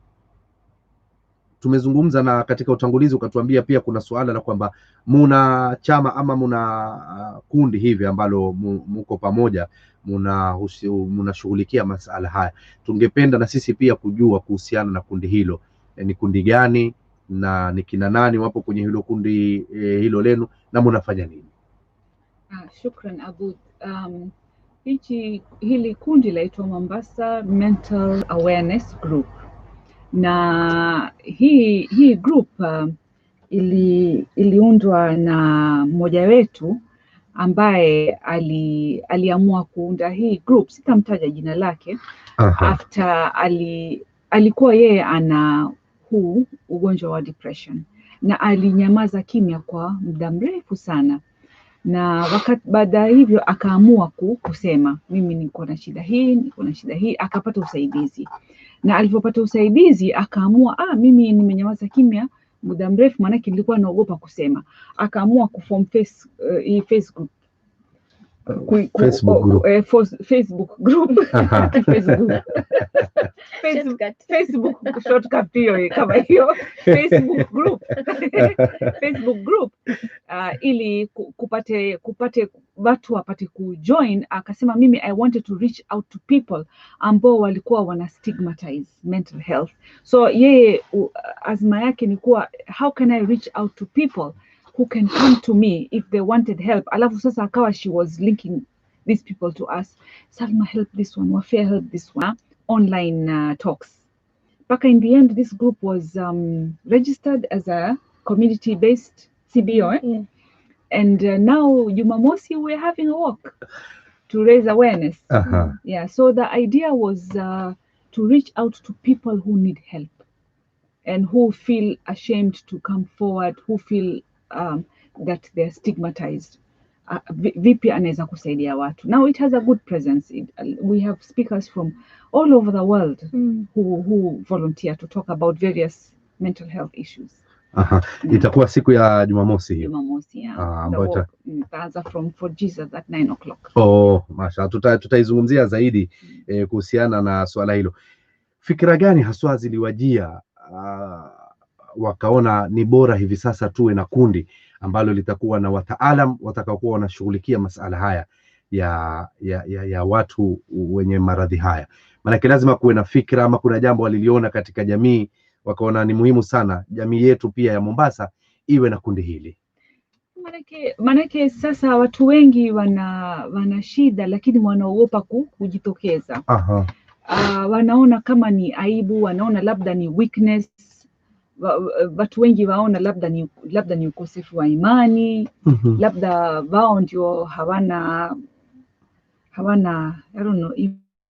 tumezungumza na katika utangulizi ukatuambia pia kuna suala la kwamba muna chama ama muna kundi hivi ambalo muko pamoja, munashughulikia masala haya. Tungependa na sisi pia kujua kuhusiana na kundi hilo, ni kundi gani na ni kina nani wapo kwenye hilo kundi hilo lenu na munafanya nini? Shukran Abud. Hili kundi laitwa Mombasa Mental Awareness Group, na hii group iliundwa na mmoja wetu ambaye aliamua kuunda hii group, sitamtaja jina lake. After alikuwa yeye ana huu ugonjwa wa depression na alinyamaza kimya kwa muda mrefu sana, na wakati baada hivyo akaamua kusema mimi niko na shida hii, akapata usaidizi, na alipopata usaidizi akaamua mimi nimenyamaza kimya muda mrefu, maana nilikuwa naogopa kusema. Akaamua kuform Facebook shortcut hiyo kama hiyo Facebook group ili kupate watu wapate kujoin. Akasema mimi I wanted to reach out to people ambao walikuwa wana stigmatize mental health, so yeye azma yake ni kuwa how can I reach out to people who can come to me if they wanted help. Alafu sasa akawa she was linking these people to us. Salma help this one, Wafia help this one, online talks. But in the end this group was registered as a community-based CBO. Yeah. And now Jumamosi we're having a walk to raise awareness. Yeah, so the idea was to reach out to people who need help and who feel ashamed to come forward, who feel that they're stigmatized. Vipi anaweza kusaidia watu. Now it has a good presence. We have speakers from all over the world who volunteer to talk about various mental health issues. Itakuwa siku ya Jumamosi hiyo. Jumamosi, ambayo itaanza from For Jesus at 9 o'clock. Masha, tutaizungumzia zaidi kuhusiana na swala hilo. Fikira gani haswa ziliwajia wakaona ni bora hivi sasa tuwe na kundi ambalo litakuwa na wataalam watakaokuwa wanashughulikia masala haya ya watu wenye maradhi haya? Maana lazima kuwe na fikra, ama kuna jambo waliliona katika jamii wakaona ni muhimu sana jamii yetu pia ya Mombasa iwe na kundi hili. Manake sasa watu wengi wana shida, lakini wanaogopa kujitokeza. Wanaona kama ni aibu, wanaona labda ni weakness. Watu wengi waona labda ni ukosefu wa imani, labda wao ndio hawana I don't know,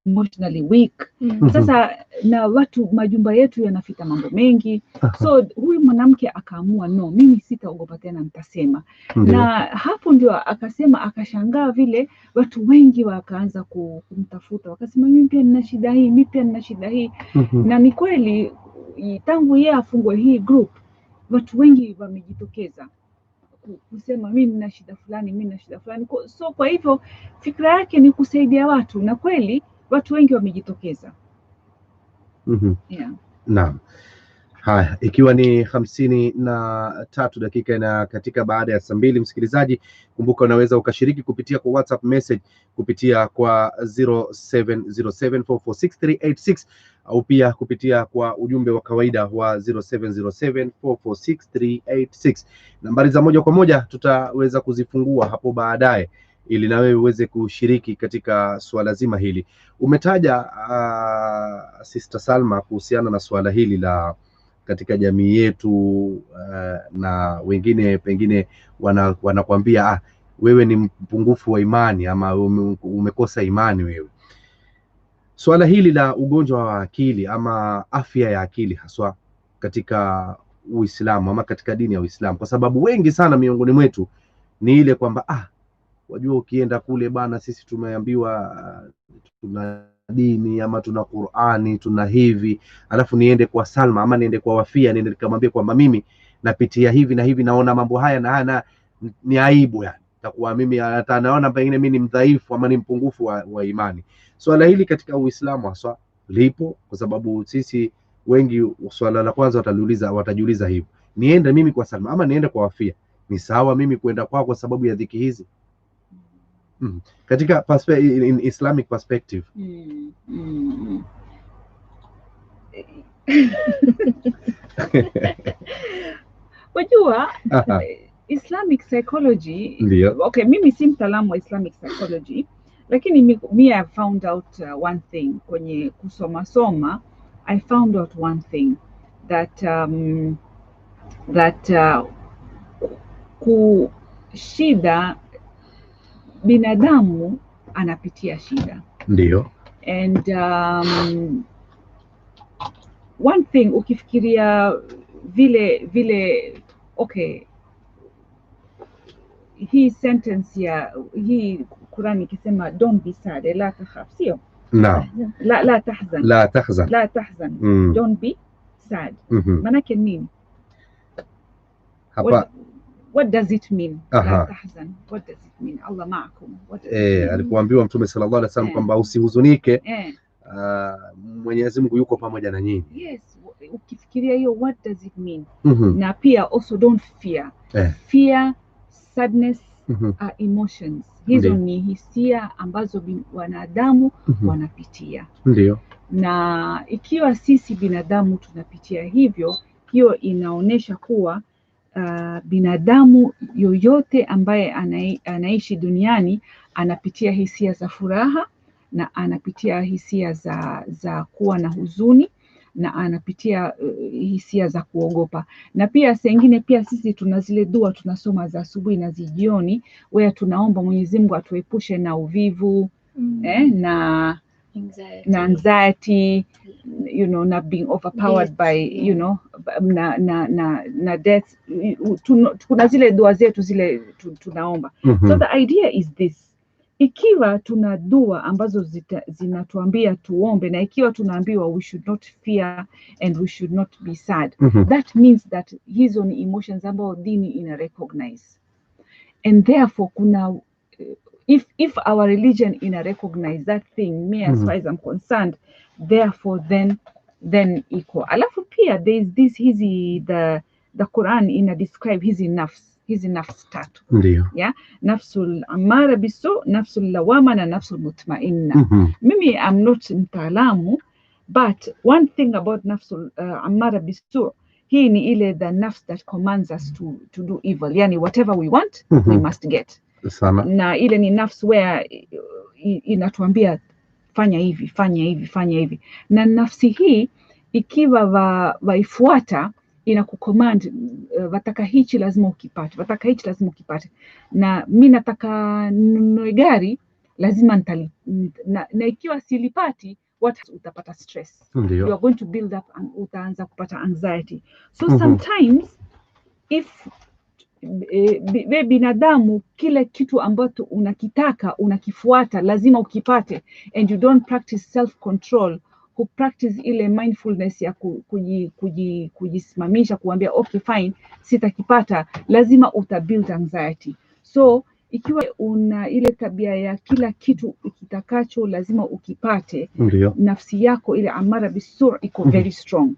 emotionally weak. Sasa na watu majumba yetu yanafita mambo mengi. So huyu mwanamke akaamua no, mimi sitaogopa tena, nitasema. Na hapo ndio akasema, akashangaa vile watu wengi wakaanza kumtafuta, wakasema mimi pia nina shida hii, na ni kweli tangu yeye afungwe hii group watu wengi wamejitokeza kusema mimi nina shida fulani. So kwa hivyo fikra yake ni kusaidia watu, na kweli watu wengi wamejitokeza. Yeah. Naam. Haya, ikiwa ni 53 dakika na katika baada ya saa 2, msikilizaji, kumbuka unaweza ukashiriki kupitia kwa WhatsApp message kupitia kwa 0707446386 au pia kupitia kwa ujumbe wa kawaida wa 0707446386. Nambari za moja kwa moja tutaweza kuzifungua hapo baadaye ili na wewe uweze kushiriki katika swala zima hili. Umetaja Sister Salma kuhusiana na swala hili la katika jamii yetu, na wengine pengine wanakuambia wewe ni mpungufu wa imani ama umekosa imani wewe. Swala hili la ugonjwa wa akili ama afya ya akili haswa katika Uislamu ama katika dini ya Uislamu, kwa sababu wengi sana miongoni mwetu ni ile kwamba wajua ukienda kule bana, sisi tumeambiwa tuna dini ama tuna Qur'ani tuna hivi, alafu niende kwa Salma ama niende kwa Wafia niende nikamwambia kwamba mimi napitia hivi na hivi, naona mambo haya na haya, ni aibu yani, takuwa mimi hata naona pengine mimi ni mdhaifu ama ni mpungufu wa imani. Swala hili katika Uislamu haswa lipo, kwa sababu sisi wengi swala la kwanza watajiuliza hivyo, niende mimi kwa Salma ama niende kwa Wafia, ni sawa mimi kwenda kwao kwa sababu ya dhiki hizi? Katika in Islamic perspective. Wajua Islamic psychology, okay, mimi si mtaalamu wa Islamic psychology, lakini me I found out one thing kwenye kusoma I found out one thing that shida, binadamu anapitia shida. Ndio. And one thing ukifikiria vile okay, hii sentence ya hii Qur'ani ikisema don't be sad, la takhaf, sio? Naam. La tahzan. La tahzan. La tahzan. Don't be sad. Manake nini? Hapa what does it mean? La tahzan. What does it mean? Allah ma'akum. Alipoambiwa Mtume sallallahu alaihi wasallam kwamba usihuzunike, Mwenyezi Mungu yuko pamoja na nyinyi. Yes, ukifikiria hiyo what does it mean? Na pia also don't fear. Fear, sadness are emotions. Hizo ni hisia ambazo wanadamu wanapitia. Ndio. Na ikiwa sisi binadamu tunapitia hivyo, hiyo inaonesha kuwa binadamu yoyote ambaye anaishi duniani anapitia hisia za furaha na anapitia hisia za kuwa na huzuni na anapitia hisia za kuogopa. Na pia saa pia sisi tuna zile dua tunasoma za asubuhi na jioni, where tunaomba Mwenyezi Mungu atuepushe na uvivu, na anxiety, you know, na being overpowered by, you know, na death. Kuna zile dua zetu zile tunaomba. So the idea is this: ikiwa tuna dua ambazo zinatuambia tuombe, na ikiwa tunaambiwa we should not fear and we should not be sad, that means that hizo ni emotions ambazo dini ina recognize. And therefore kuna if our religion ina recognize that thing, me as far as I'm concerned, therefore then iko. Alafu pia there is this the Quran ina describe hizi nafs tatu. Ndio. Yeah, nafsul amara bisu, nafsul lawama na nafsul mutmainna. Mimi I'm not mtaalamu, but one thing about nafsul amara bisu, hii ni ile the nafs that commands us to do evil, yani whatever we want we must get. Sana. Na ile ni nafs where inatuambia fanya hivi, fanya hivi, fanya hivi. Na nafsi hii ikiwa waifuata inakucommand, wataka hichi lazima ukipate, wataka hichi lazima ukipate. Na mimi nataka ninunue gari, lazima na ikiwa silipati, utapata stress. Ndio. You are going to build up and utaanza kupata anxiety. So sometimes if binadamu kile kitu ambacho unakitaka unakifuata lazima ukipate, and you don't practice self control, ku practice ile mindfulness ya kujisimamisha, kuambia okay fine, sitakipata, lazima uta build anxiety. So ikiwa una ile tabia ya kila kitu ukitakacho lazima ukipate, Ndio. nafsi yako ile amara bisu' iko very strong.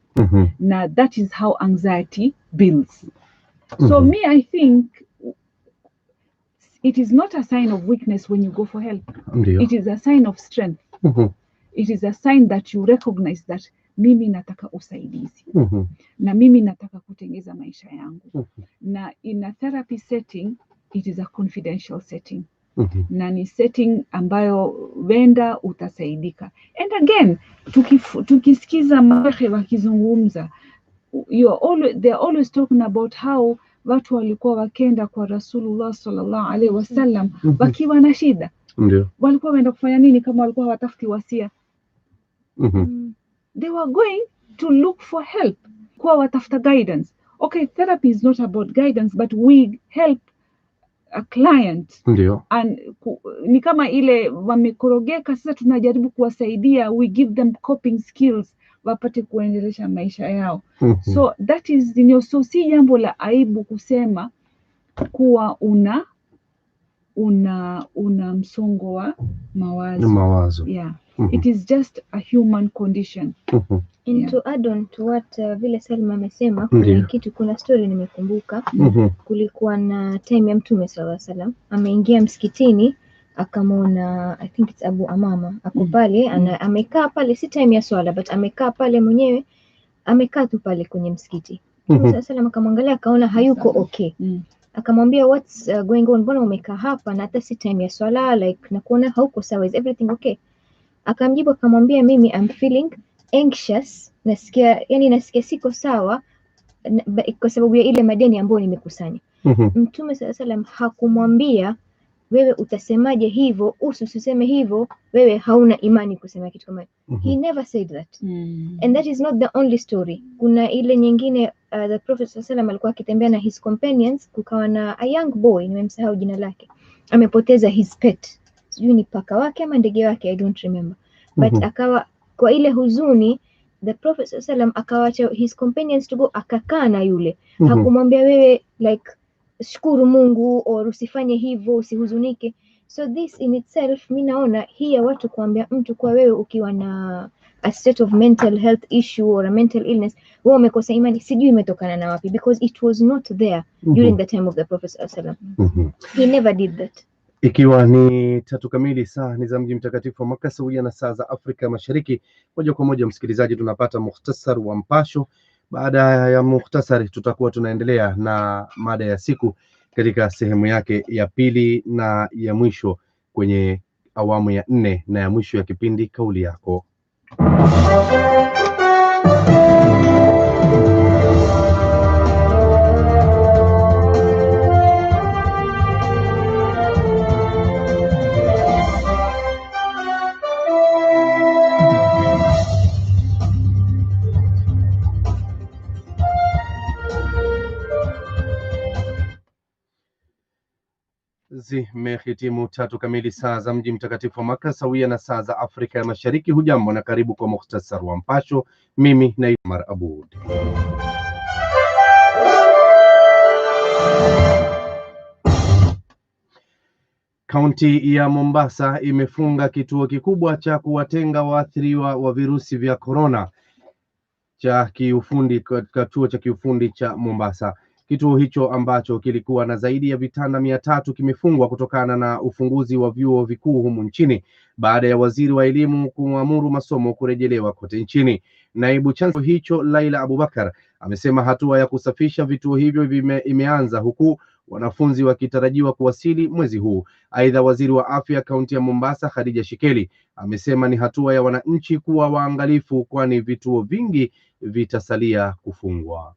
Na that is how anxiety builds. So me, I think it is not a sign of weakness when you go for help. Ndio. It is a sign of strength. It is a sign that you recognize that mimi nataka usaidizi. Na mimi nataka kutengeza maisha yangu. Na in a therapy setting, it is a confidential setting. Na ni setting ambayo wenda utasaidika. And again, tukisikiza mawehe wakizungumza, they're always talking about how watu walikuwa wakenda kwa Rasulullah sallallahu alaihi wasallam wakiwa na shida. Ndio. Walikuwa waenda kufanya nini kama walikuwa hawatafuti wasia? They were going to look for help, kwa watafuta guidance. Okay, therapy is not about guidance, but we help a client. Ndio. And ni kama ile wamekorogeka, sasa tunajaribu kuwasaidia, we give them coping skills wapate kuendelesha maisha yao. So that is, so si jambo la aibu kusema kuwa una msongo wa mawazo. Yeah. It is just a human condition. And to add on to what vile Salma amesema, kuna story nimekumbuka. Kulikuwa na time ya Mtume sallallahu alaihi wasallam ameingia msikitini, akamwona I think it's Abu Amama ako pale, amekaa pale, si time ya swala but amekaa pale mwenyewe, amekaa tu pale kwenye msikiti. Mtume sallallahu alaihi wasallam akamwangalia, akaona hayuko okay. Akamwambia what's going on, mbona umekaa hapa na hata si time ya swala, like nakuona hauko sawa, is everything okay? Akamjibu akamwambia, mimi I'm feeling anxious, nasikia siko sawa kwa sababu ya ile madeni ambayo nimekusanya. Mtume sallallahu alaihi wasallam hakumwambia wewe utasemaje hivyo, usiseme hivyo, wewe hauna imani kusema kitu kama hicho. He never said that. And that is not the only story. Kuna ile nyingine, the Prophet sallallahu alaihi wasallam alikuwa akitembea na his companions, kukawa na a young boy, nimemsahau jina lake, amepoteza his pet, sijui ni paka wake ama ndege wake, I don't remember. But akawa kwa ile huzuni, the Prophet sallallahu alaihi wasallam akawacha his companions to go, akakaa na yule. Hakumwambia wewe like shukuru Mungu au usifanye hivyo, usihuzunike. So this in itself, mimi naona hii ya watu kuambia mtu kwa wewe ukiwa na a state of mental health issue or a mental illness, wewe umekosa imani, sijui imetokana na wapi, because it was not there during the time of the Prophet sallallahu alaihi wasallam. He never did that. Ikiwa ni 3 kamili saa ni za mji mtakatifu wa Makka sawia na saa za Afrika Mashariki, moja kwa moja msikilizaji, tunapata mukhtasar wa mpasho. Baada ya mukhtasari tutakuwa tunaendelea na mada ya siku katika sehemu yake ya pili na ya mwisho kwenye awamu ya 4 na ya mwisho ya kipindi Kauli Yako. Zimehitimu 3 kamili saa za mji mtakatifu wa Makka sawia na saa za Afrika ya Mashariki. Hujambo na karibu kwa mukhtasar wa mpasho. Mimi ni Omar Abud. Kaunti ya Mombasa imefunga kituo kikubwa cha kuwatenga waathiriwa wa virusi vya corona cha kiufundi katika chuo cha kiufundi cha Mombasa. Kituo hicho ambacho kilikuwa na zaidi ya vitanda 300 kimefungwa kutokana na ufunguzi wa vyuo vikuu humu nchini baada ya waziri wa elimu kuamuru masomo kurejelewa kote nchini. Naibu chancellor hicho Laila Abubakar amesema hatua ya kusafisha vituo hivyo imeanza huku wanafunzi wakitarajiwa kuwasili mwezi huu. Aidha, waziri wa afya kaunti ya Mombasa Khadija Shikeli amesema ni hatua ya wananchi kuwa waangalifu, kwani vituo vingi vitasalia kufungwa.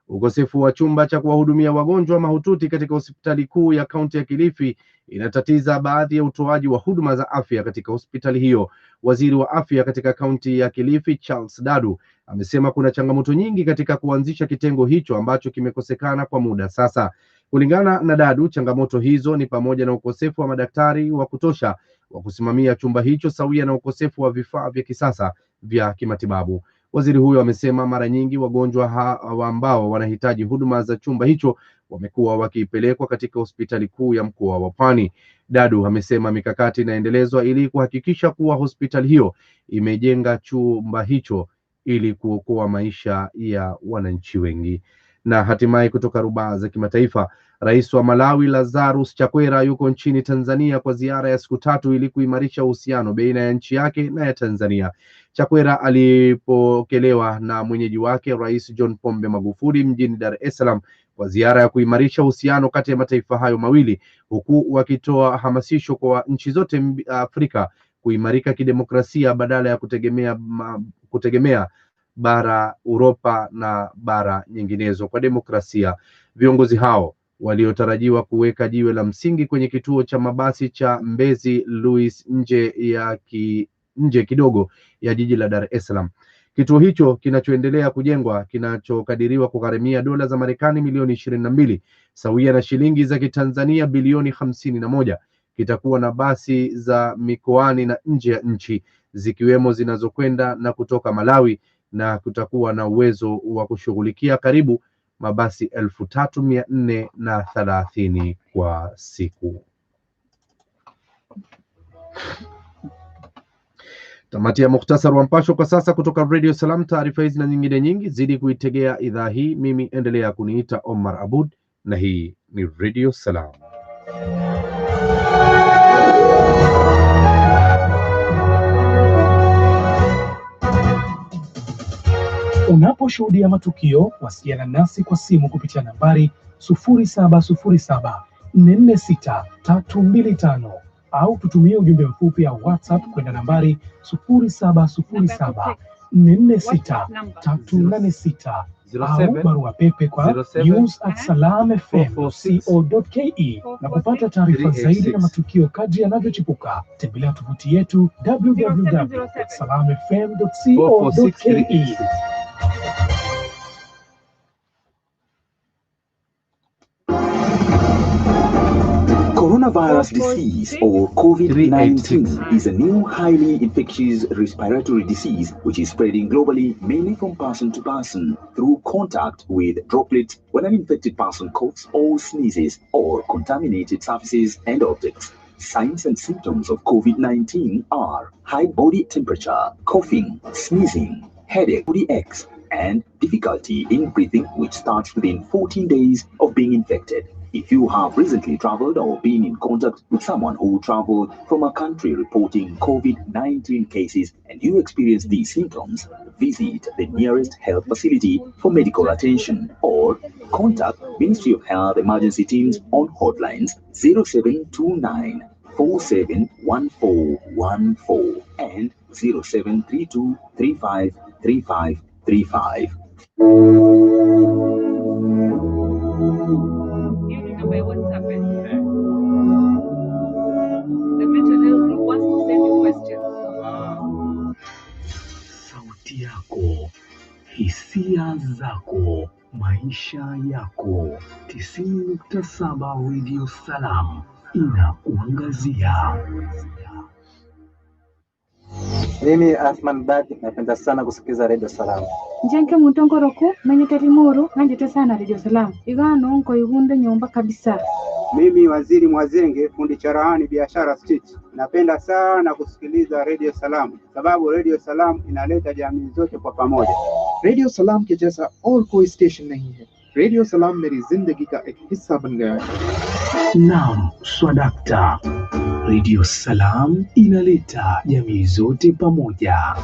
Ukosefu wa chumba cha kuwahudumia wagonjwa mahututi katika hospitali kuu ya kaunti ya Kilifi inatatiza baadhi ya utoaji wa huduma za afya katika hospitali hiyo. Waziri wa afya katika kaunti ya Kilifi Charles Dadu amesema kuna changamoto nyingi katika kuanzisha kitengo hicho ambacho kimekosekana kwa muda sasa. Kulingana na Dadu, changamoto hizo ni pamoja na ukosefu wa madaktari wa kutosha wa kusimamia chumba hicho sawia na ukosefu wa vifaa vya kisasa vya kimatibabu. Waziri huyo amesema mara nyingi wagonjwa ambao wanahitaji huduma za chumba hicho wamekuwa wakipelekwa katika hospitali kuu ya mkoa wa Pwani. Dadu amesema mikakati inaendelezwa ili kuhakikisha kuwa hospitali hiyo imejenga chumba hicho ili kuokoa maisha ya wananchi wengi. Na hatimaye kutoka rubaa za kimataifa, Rais wa Malawi Lazarus Chakwera yuko nchini Tanzania kwa ziara ya siku 3 ili kuimarisha uhusiano baina ya nchi yake na ya Tanzania. Chakwera alipokelewa na mwenyeji wake Rais John Pombe Magufuli mjini Dar es Salaam kwa ziara ya kuimarisha uhusiano kati ya mataifa hayo mawili, huku wakitoa hamasisho kwa nchi zote Afrika kuimarika kidemokrasia badala ya kutegemea bara Uropa na bara nyinginezo kwa demokrasia. Viongozi hao waliotarajiwa kuweka jiwe la msingi kwenye kituo cha mabasi cha Mbezi Luis nje kidogo ya jiji la Dar es Salaam. Kituo hicho kinachoendelea kujengwa kinachokadiriwa kugharimia dola za Marekani milioni 22 sawia na shilingi za Kitanzania bilioni 51. Kitakuwa na basi za mikoani na nje ya nchi zikiwemo zinazokwenda na kutoka Malawi, na kutakuwa na uwezo wa kushughulikia karibu mabasi 3430 kwa siku. Tamati ya mukhtasari wa mpasho kwa sasa kutoka Radio Salam. Taarifa hizi na nyingine nyingi zidi kuitegea idhaa hii. Mimi endelea kuniita Omar Abud na hii ni Radio Salam. Unaposhuhudia matukio, wasiliana nasi kwa simu kupitia nambari 0707446325 au tutumie ujumbe mfupi au WhatsApp kwenda nambari 0707446386 au barua pepe kwa news@salamfm.co.ke. Na kupata taarifa zaidi na matukio kadri yanavyochipuka, tembelea tovuti yetu www.salamfm.co.ke. Coronavirus disease, or COVID-19, is a new highly infectious respiratory disease which is spreading globally, mainly from person to person through contact with droplets when an infected person coughs or sneezes or contaminated surfaces and objects. Signs and symptoms of COVID-19 are high body temperature, coughing, sneezing, headache, body aches, and difficulty in breathing, which starts within 14 days of being infected. If you have recently traveled or been in contact with someone who traveled from a country reporting COVID-19 cases and you experience these symptoms, visit the nearest health facility for medical attention or contact Ministry of Health emergency teams on hotlines 0729 471414 and 0732 353535. What's happened? The mental health group wants to send you questions. Sauti yako, hisia zako, maisha yako. 90.7 Radio Salam inakuangazia. Mimi Athman Badi napenda sana kusikiliza Radio Salam. Njenke mutongoroku mwenye terimuru nanjete sana Radio Salam. Igano nko igunde nyumba kabisa. Mimi Waziri Mwazenge, fundi cherehani biashara street. Napenda sana kusikiliza Radio Salam sababu Radio Salam inaleta jamii zote kwa pamoja. Radio Salam के जैसा और कोई स्टेशन नहीं है. Radio Salam मेरी जिंदगी का एक हिस्सा बन गया है. Naam, swadakta. Radio Salam inaleta jamii zote pamoja.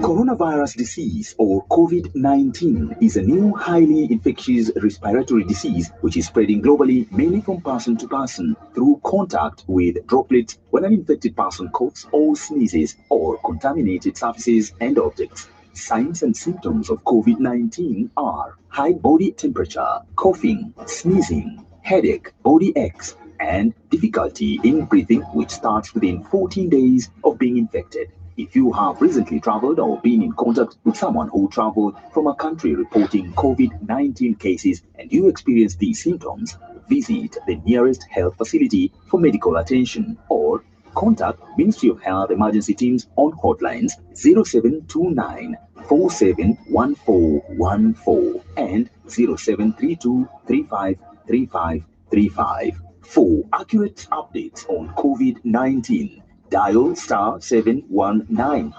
Coronavirus disease, or COVID-19, is a new highly infectious respiratory disease which is spreading globally, mainly from person to person through contact with droplets when an infected person coughs or sneezes or contaminated surfaces and objects. Signs and symptoms of COVID-19 are high body temperature, coughing, sneezing, headache, body aches, and difficulty in breathing, which starts within 14 days of being infected. If you have recently traveled or been in contact with someone who traveled from a country reporting COVID-19 cases and you experience these symptoms, visit the nearest health facility for medical attention or contact Ministry of Health emergency teams on hotlines 0729 471414 and 0732353535. For accurate updates on COVID-19, dial *719#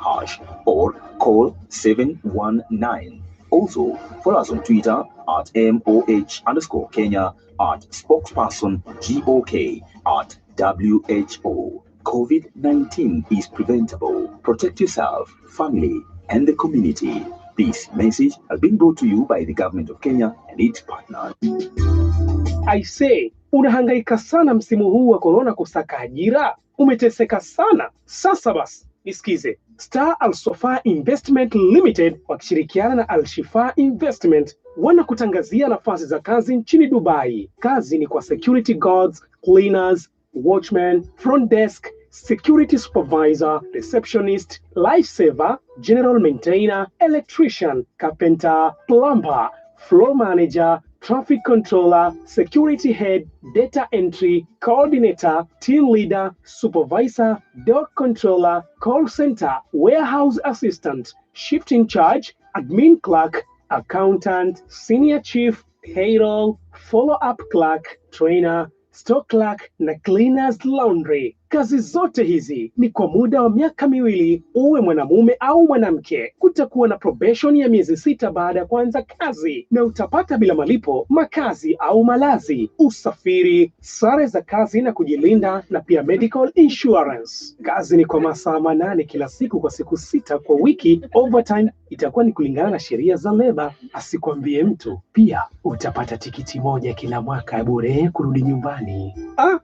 or call 719. Also, follow us on Twitter at MOH_Kenya, at spokesperson GOK, at WHO. COVID-19 is preventable. Protect yourself, family, and the community. This message has been brought to you by the Government of Kenya and its partners. I say, unahangaika sana msimu huu wa corona kusaka ajira? Umeteseka sana? Sasa basi, nisikize. Star Al Sofa Investment Limited wakishirikiana na Al Shifa Investment wanakutangazia nafasi za kazi nchini Dubai. Kazi ni kwa security guards, cleaners, watchmen, front desk, security supervisor, receptionist, lifesaver, general maintainer, electrician, carpenter, plumber, floor manager, traffic controller, security head, data entry, coordinator, team leader, supervisor, dock controller, call center, warehouse assistant, shift in charge, admin clerk, accountant, senior chief, payroll, follow-up clerk, trainer, stock clerk na cleaners laundry. Kazi zote hizi ni kwa muda wa miaka miwili, uwe mwanamume au mwanamke. Kutakuwa na probation ya miezi 6 baada ya kuanza kazi, na utapata bila malipo makazi au malazi, usafiri, sare za kazi na kujilinda, na pia medical insurance. Kazi ni kwa masaa 8 kila siku kwa siku 6 kwa wiki. Overtime itakuwa ni kulingana na sheria za leba, asikwambie mtu. Pia utapata tikiti moja kila mwaka bure kurudi nyumbani.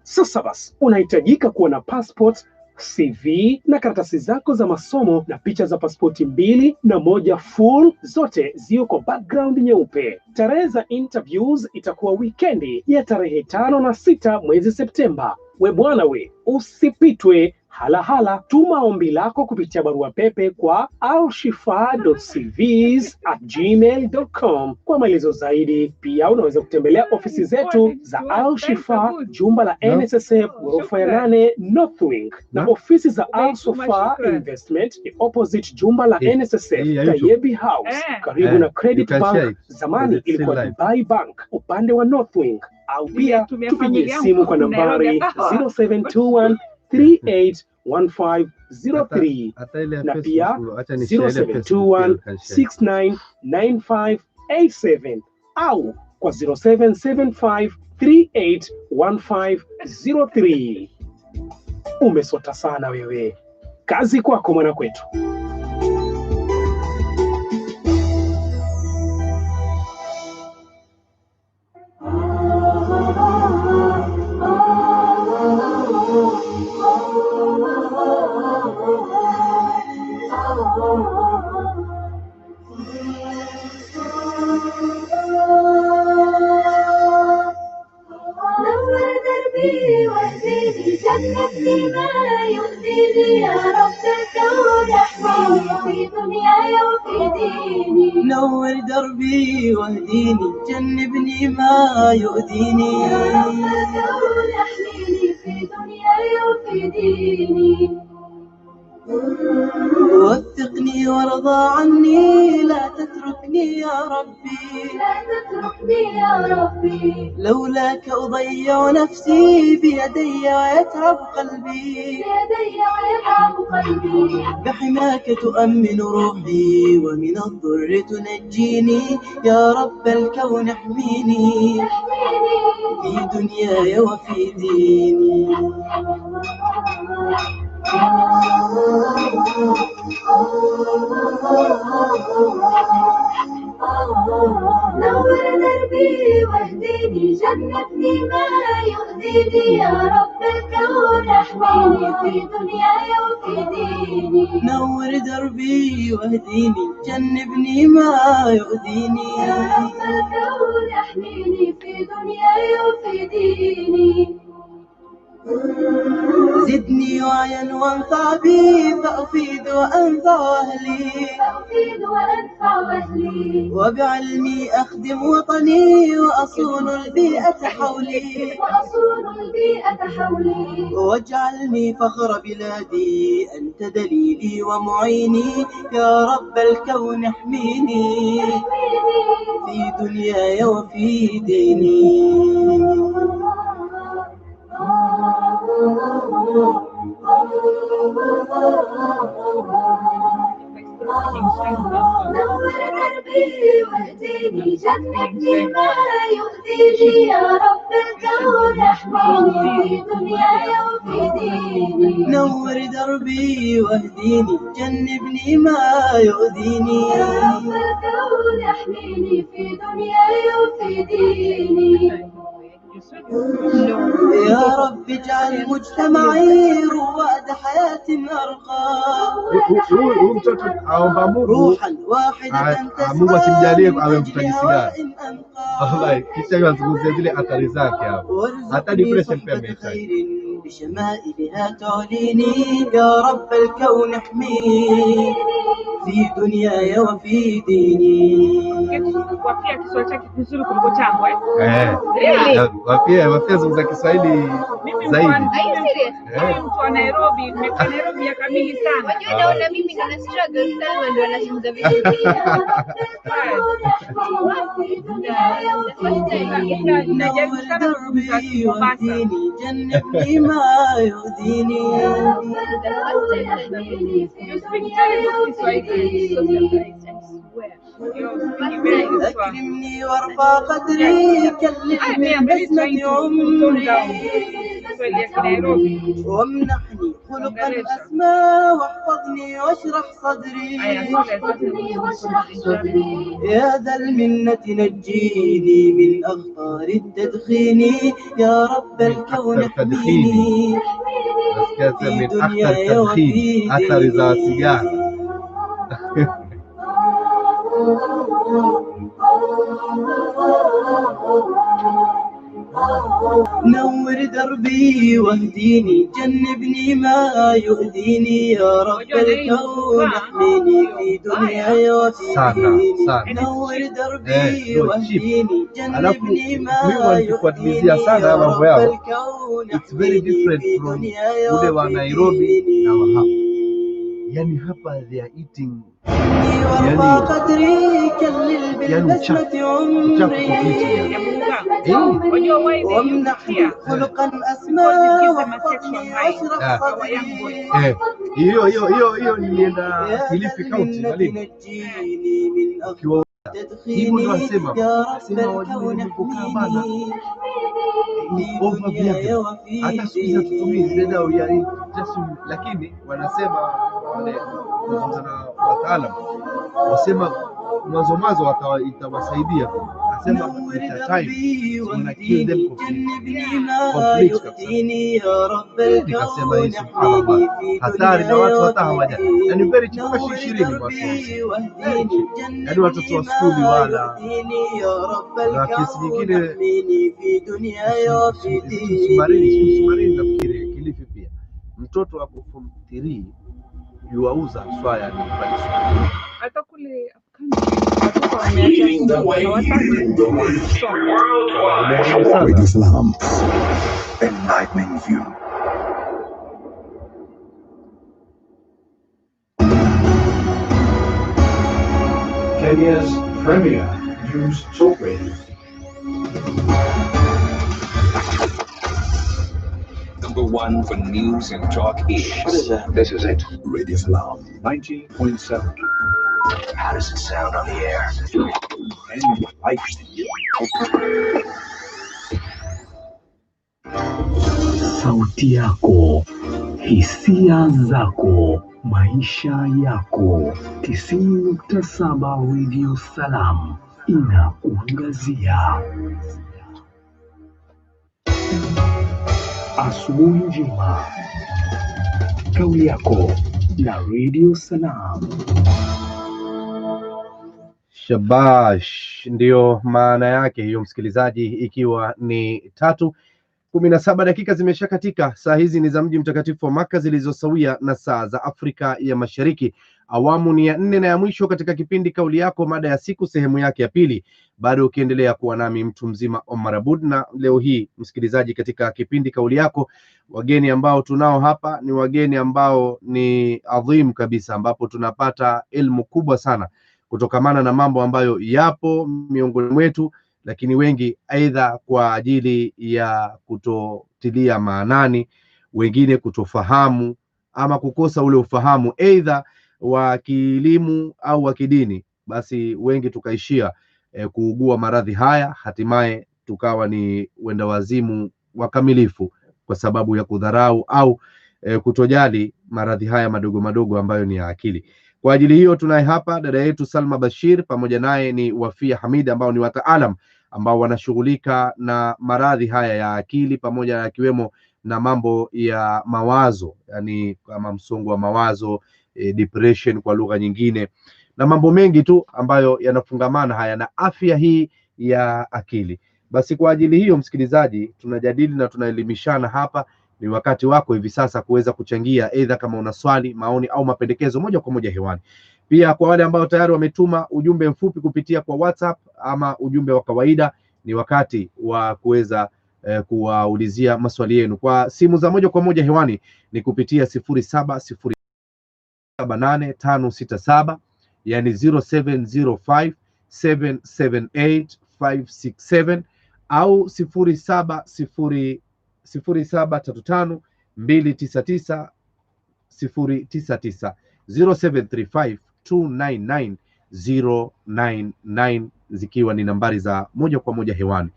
Sasa basi, unahitajika kuwa na passport, CV na karatasi zako za masomo na picha za pasipoti 2 na 1 full, zote zio kwa background nyeupe. Tarehe za interviews itakuwa weekendi ya tarehe 5 na 6 mwezi Septemba. We bwana we, usipitwe. Hala, tuma ombi lako kupitia barua pepe kwa alshifa.cvs@gmail.com. Kwa maelezo zaidi, pia unaweza kutembelea ofisi zetu za Al Shifa, jumba la NSSF, ghorofa ya 8 North Wing, na ofisi za Al Sofa Investment ni opposite jumba la NSSF, Tayebi House, karibu na Credit Bank. Zamani ilikuwa Dubai Bank, upande wa North Wing. Au pia tupigie simu kwa nambari 0721 381503 na pia 0721699587 au kwa 0775381503. Umesota sana wewe. Kazi kwako mwana kwetu. جنبني ما يؤذيني يا رب الكون احميني في دنياي وفي ديني نور دربي واهديني جنبني ما يؤذيني يا رب الكون احميني في دنياي وفي ديني وثقني وارضى عني لا تتركني يا ربي لا تتركني يا ربي لولاك أضيع نفسي بيدي ويتعب قلبي بيدي ويتعب قلبي بحماك تؤمن روحي ومن الضر تنجيني يا رب الكون احميني في دنياي وفي ديني نور دربي واهديني جنبني ما يؤذيني يا رب الكون احميني في دنياي وفي ديني نور دربي واهديني جنبني ما يؤذيني يا رب الكون احميني في دنياي وفي ديني زدني وعيا وانفع بي فأفيد وأنفع أهلي وبعلمي أخدم وطني وأصون البيئة حولي واجعلني فخر بلادي أنت دليلي ومعيني يا رب الكون احميني في دنياي وفي ديني. نور دربي واهديني جنبني ما يؤذيني يا رب الكون احميني في دنياي وفي ديني. نور دربي واهديني جنبني ما يؤذيني يا رب الكون احميني في دنياي وفي ديني. يا رب اجعل مجتمعي رواد حياة أرقى روحا واحدة Mungu asimjalie awe mtaji sigara. Wallahi kisha yazungumzia zile athari zake hapo. Hata depression pia imehitaji. بشمائلها تعليني يا رب الكون احميني في دنياي وفي ديني. Wafia Kiswahili chake kizuri kuliko changu Wafia zungumza Kiswahili zaidi. Mtu wa Nairobi, nimekuwa Nairobi miaka mingi sana. Unajua naona mimi ndo na struggle sana ndio anazungumza vizuri. نور دربي واهديني جنبني ما يؤذيني. أكرمني وارفع قدري كلل من بسمة عمري وامنحني خلقا أسمى واحفظني واشرح صدري يا ذا المنة نجيني من أخطار التدخين يا رب الكون احميني في دنياي وفي ديني. نور دربي واهديني جنبني ما يؤذيني يا رب الكون احميني في دنياي وفي ديني. نور دربي واهديني جنبني ما يؤذيني يا رب الكون احميني في دنياي وفي ديني. Yani hapa they are eating بالبسمة عمري وامنحني خلقا أسمى واحفظني واشرح صدري hiyo nilienda Kilifi County نجيني من أخطار hivyo ndo wasema wajue nilipokaa bana overview hata siku hizi tutumii zile dawa ya just, lakini wanasema wale kuzungumza na wataalamu wasema mwanzo itawasaidia. Nasema ita time una kill them complete nikasema hii subhanallah hatari na watu hata hawaja yani very cheap 20 watu yani watoto wa skuli wala na kesi nyingine Sumarini nafikiri Kilifi pia mtoto wako form 3 yuauza swaya ni pale swaya hata kule watoto wameacha Radio Salam, enlightening you. Kenya's premier news talk radio. Number one for news and talk is. What is that? This is it. Radio Salam, 90.7. How does it sound on the air? Sauti yako, hisia zako, maisha yako. 90.7 Radio Salam inakuangazia. Asubuhi njema. Kauli yako na Radio Salam. Shabash, ndio maana yake hiyo msikilizaji, ikiwa ni 3 17 dakika zimesha katika. Saa hizi ni za mji mtakatifu wa Maka zilizosawia na saa za Afrika ya Mashariki. Awamu ni ya 4 na ya mwisho katika kipindi Kauli Yako, mada ya siku, sehemu yake ya pili. Bado ukiendelea kuwa nami mtu mzima Omar Abud, na leo hii msikilizaji, katika kipindi Kauli Yako, wageni ambao tunao hapa ni wageni ambao ni adhim kabisa, ambapo tunapata elimu kubwa sana kutokamana na mambo ambayo yapo miongoni mwetu, lakini wengi aidha kwa ajili ya kutotilia maanani, wengine kutofahamu ama kukosa ule ufahamu aidha wa kielimu au wa kidini, basi wengi tukaishia kuugua maradhi haya, hatimaye tukawa ni wenda wazimu wakamilifu kwa sababu ya kudharau au kutojali maradhi haya madogo madogo ambayo ni ya akili. Kwa ajili hiyo tunaye hapa dada yetu Salma Bashir, pamoja naye ni Wafia Hamid, ambao ni wataalam ambao wanashughulika na maradhi haya ya akili, pamoja na kiwemo na mambo ya mawazo, yani kama msongo wa mawazo, depression kwa lugha nyingine, na mambo mengi tu ambayo yanafungamana haya na afya hii ya akili. Basi kwa ajili hiyo msikilizaji, tunajadili na tunaelimishana hapa. Ni wakati wako hivi sasa kuweza kuchangia, aidha kama una swali, maoni au mapendekezo, moja kwa moja hewani. Pia kwa wale ambao tayari wametuma ujumbe mfupi kupitia kwa WhatsApp ama ujumbe wa kawaida, ni wakati wa kuweza kuwaulizia maswali yenu. Kwa simu za moja kwa moja hewani ni kupitia 07078567, yani 0705778567 au 0735299099 0735299099 zikiwa ni nambari za moja kwa moja hewani.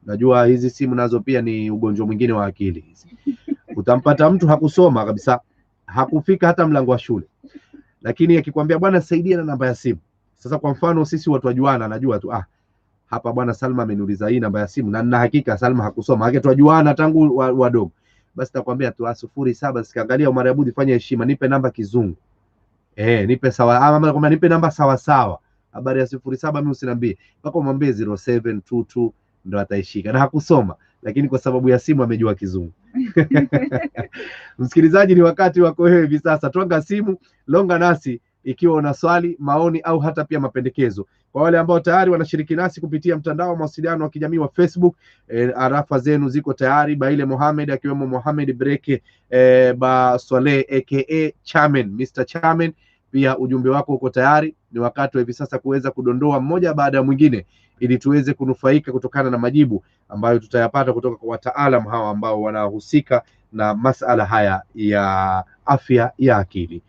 Najua hizi simu nazo pia ni ugonjwa mwingine wa akili hizi. Utampata mtu hakusoma kabisa, hakufika hata mlango wa shule, lakini akikwambia bwana saidia na namba ya simu. Sasa kwa mfano sisi watu wajuana, najua tu hapa bwana Salma ameniuliza hii namba ya simu, na nina hakika Salma hakusoma, hake tujuana tangu wadogo. Basi takwambia tu 07, sikaangalia Omar Abudi, fanya heshima, nipe namba kizungu. Nipe sawa, ama kama nipe namba sawa sawa. Habari ya 07 mimi usiniambie, mpaka umwambie 0722 ndo ataishika. Na hakusoma, lakini kwa sababu ya simu amejua kizungu. Msikilizaji, ni wakati wako wewe hivi sasa. Twanga simu, longa nasi ikiwa una swali, maoni au hata pia mapendekezo. Kwa wale ambao tayari wanashiriki nasi kupitia mtandao wa mawasiliano wa kijamii wa Facebook, arafa zenu ziko tayari. Baile Mohamed akiwemo Mohamed Breke, ba Swale aka Chairman, Mr. Chairman, pia ujumbe wako uko tayari. Ni wakati wa hivi sasa kuweza kudondoa mmoja baada ya mwingine ili tuweze kunufaika kutokana na majibu ambayo tutayapata kutoka kwa wataalamu hawa ambao wanahusika na masala haya ya afya ya akili.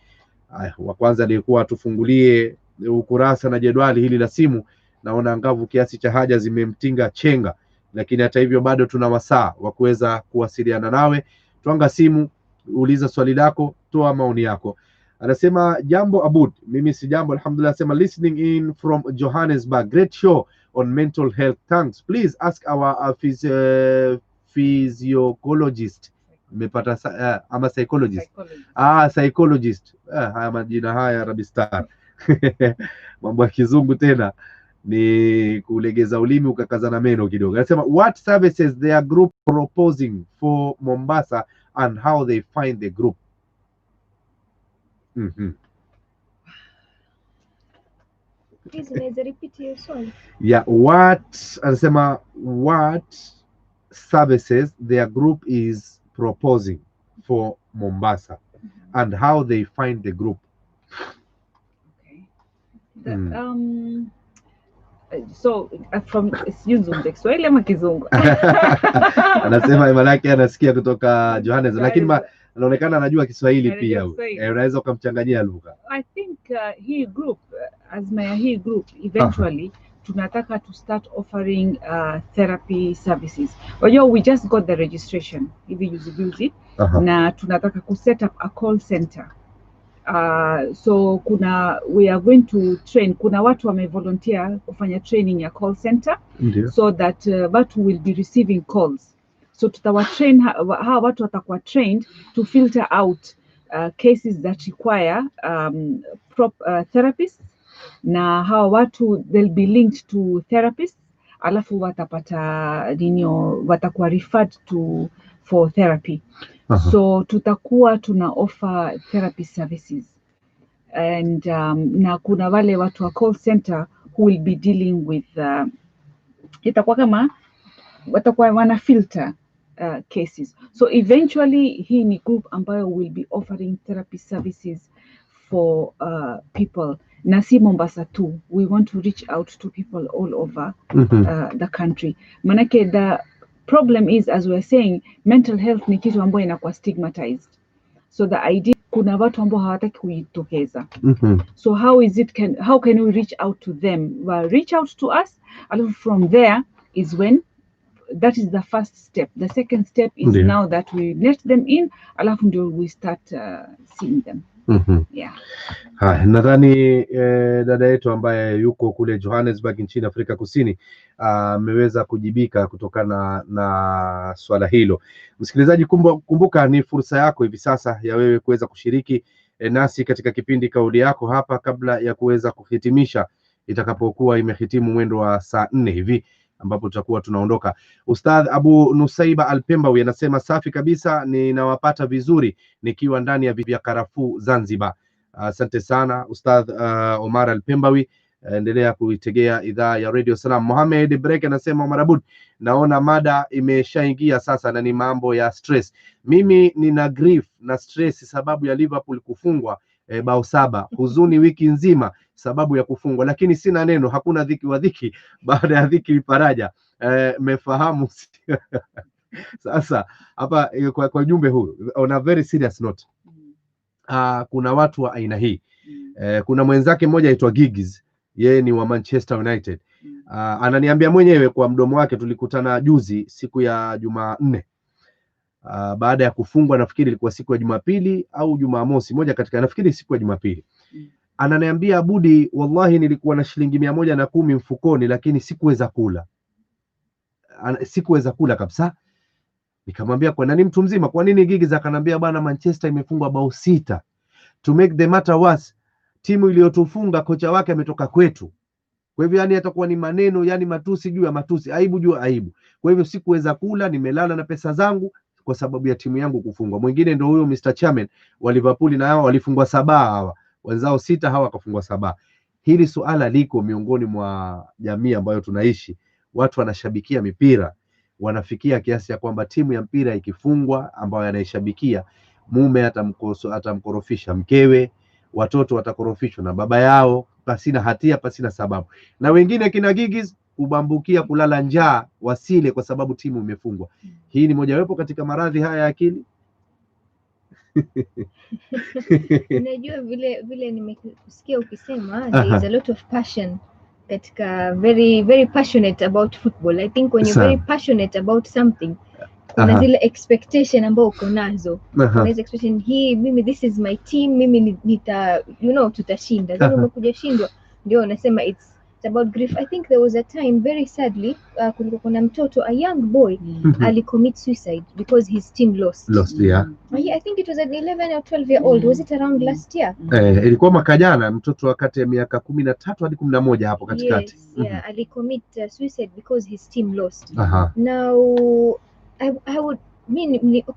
Wa kwanza alikuwa tufungulie ukurasa na jedwali hili la simu. Naona ngavu kiasi cha haja zimemtinga chenga, lakini hata hivyo bado tuna wasaa wa kuweza kuwasiliana nawe. Twanga simu, uliza swali lako, toa maoni yako. Anasema jambo Abud, mimi si jambo alhamdulillah. Anasema listening in from Johannesburg, great show on mental health, thanks. Please ask our physiologist, nimepata ama psychologist. Psychologist. Haya majina haya Rabistar. Mambo ya kizungu tena ni kulegeza ulimi ukakazana meno kidogo. Anasema what services their group proposing for Mombasa and how they find the group. Please repeat your sorry. Yeah, anasema what services their group is proposing for Mombasa and how they find the group. So from Kiswahili ama Kizungu? Anasema manake anasikia kutoka Johannesburg, lakini anaonekana anajua Kiswahili pia. Unaweza ukamchanganyia lugha. I think hii group, azma ya hii group eventually tunataka to start offering therapy services. Wajua, we just got the registration hivi juzi, na tunataka ku set up a call center. So we are going to train, kuna watu wamevolunteer kufanya training ya call center. So that watu will be receiving calls. So tutawatrain, hawa watu watakuwa trained to filter out cases that require therapists, na hawa watu they'll be linked to therapists alafu watapata watakuwa referred to for therapy. So tutakuwa tuna offer therapy services and na kuna wale watu wa call center who will be dealing with itakuwa kama watakuwa wana filter cases. So eventually hii ni group ambayo will be offering therapy services for people na si Mombasa tu. We want to reach out to people all over the country. Manake the problem is, as we are saying, mental health ni kitu ambayo inakuwa stigmatized. So the idea, kuna watu ambao hawataki kujitokeza. So how can we reach out to them? Well, reach out to us, and from there is when that is the first step. The second step is now that we let them in, alafu ndio we start seeing them. Yeah. Nadhani dada yetu ambaye yuko kule Johannesburg nchini Afrika Kusini ameweza kujibika kutokana na swala hilo. Msikilizaji, kumbuka ni fursa yako hivi sasa ya wewe kuweza kushiriki nasi katika kipindi Kauli Yako hapa, kabla ya kuweza kuhitimisha itakapokuwa imehitimu mwendo wa saa 4 hivi ambapo tutakuwa tunaondoka. Ustadh Abu Nusaiba Al-Pembawi anasema safi kabisa, ninawapata vizuri nikiwa ndani ya vya Karafuu Zanzibar. Asante sana Ustadh Omar Al-Pembawi, endelea kuitegea idhaa ya Radio Salam. Mohamed Brek anasema Omar Abud, naona mada imeshaingia sasa na ni mambo ya stress. Mimi nina grief na stress sababu ya Liverpool kufungwa bao 7, huzuni wiki nzima sababu ya kufungwa, lakini sina neno, hakuna dhiki wa dhiki baada ya dhiki faraja. Mefahamu sasa hapa kwa ujumbe huu on a very serious note. Kuna watu wa aina hii. Kuna mwenzake mmoja aitwa Giggs, yeye ni wa Manchester United. Ananiambia mwenyewe kwa mdomo wake, tulikutana juzi siku ya Jumanne. Baada ya kufungwa, nafikiri ilikuwa siku ya Jumapili au Jumamosi, moja katika, nafikiri siku ya Jumapili. Ananiambia, Abudi, wallahi nilikuwa na shilingi 110 mfukoni, lakini sikuweza kula. Sikuweza kula kabisa. Nikamwambia, kwa nini mtu mzima? Kwa nini Giggs? Akanambia, bwana, Manchester imefungwa bao 6. To make the matter worse, timu iliyotufunga kocha wake ametoka kwetu. Kwa hivyo yani atakuwa ni maneno, yani matusi juu ya matusi, aibu juu ya aibu. Kwa hivyo sikuweza kula, nimelala na pesa zangu kwa sababu ya timu yangu kufungwa. Mwingine ndio huyo Mr. Chairman wa Liverpool, na hao walifungwa 7 hawa. Wenzao 6 hawa wakafungwa 7. Hili suala liko miongoni mwa jamii ambayo tunaishi. Watu wanashabikia mipira, wanafikia kiasi ya kwamba timu ya mpira ikifungwa ambayo anaishabikia, mume atamkorofisha mkewe, watoto watakorofishwa na baba yao pasina hatia, pasina sababu. Na wengine kina Giggs kubambukia kulala njaa wasile kwa sababu timu imefungwa. Hii ni mojawapo katika maradhi haya ya akili. Unajua vile nimekusikia ukisema there is a lot of passion katika, very very passionate about football. I think when you're very passionate about something, kuna zile expectation ambao uko nazo. Kuna expectation hii, mimi this is my team, mimi nita tutashinda. Sasa umekuja shindwa, ndio unasema it's about grief. I think there was a time, very sadly, kulikuwa kuna mtoto, a young boy, alicommit suicide because his team lost. I think it was an 11 or 12 year old. Was it around last year? Ilikuwa mwaka jana, mtoto wakati ya miaka 13 hadi 11 hapo katikati. Yes, alicommit suicide because his team lost. Now I would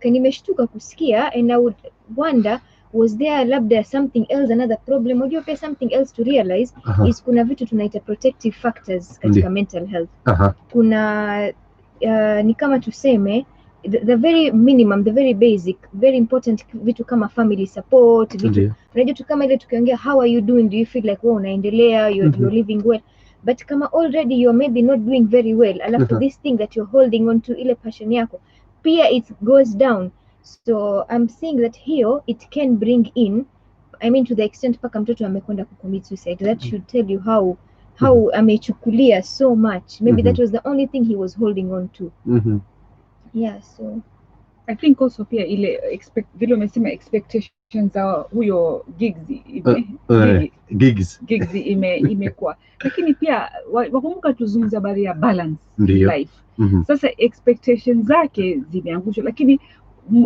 nimeshtuka kusikia, and I would wonder, was there labda something else, another problem? Unajua pia something else to realize is kuna vitu tunaita protective factors katika mental health. Kuna ni kama tuseme the very minimum, the very basic, very important vitu kama family support, vitu unajua tu kama ile tukiongea how are you doing, do you feel like unaendelea, you're living well. But kama already you're maybe not doing very well, alafu this thing that you're holding on to, ile passion yako, pia it goes down. So I'm saying that here it can bring in, I mean to the extent paka mtoto amekwenda kucommit suicide, that should tell you how amechukulia so much. Maybe that was the only thing he was holding on to. Yeah, so I think also pia ile vile umesema expectations za huyo Giggs imekuwa. Lakini pia wakumbuka tuzungumza habari ya balance life. Sasa expectations zake zimeangushwa, lakini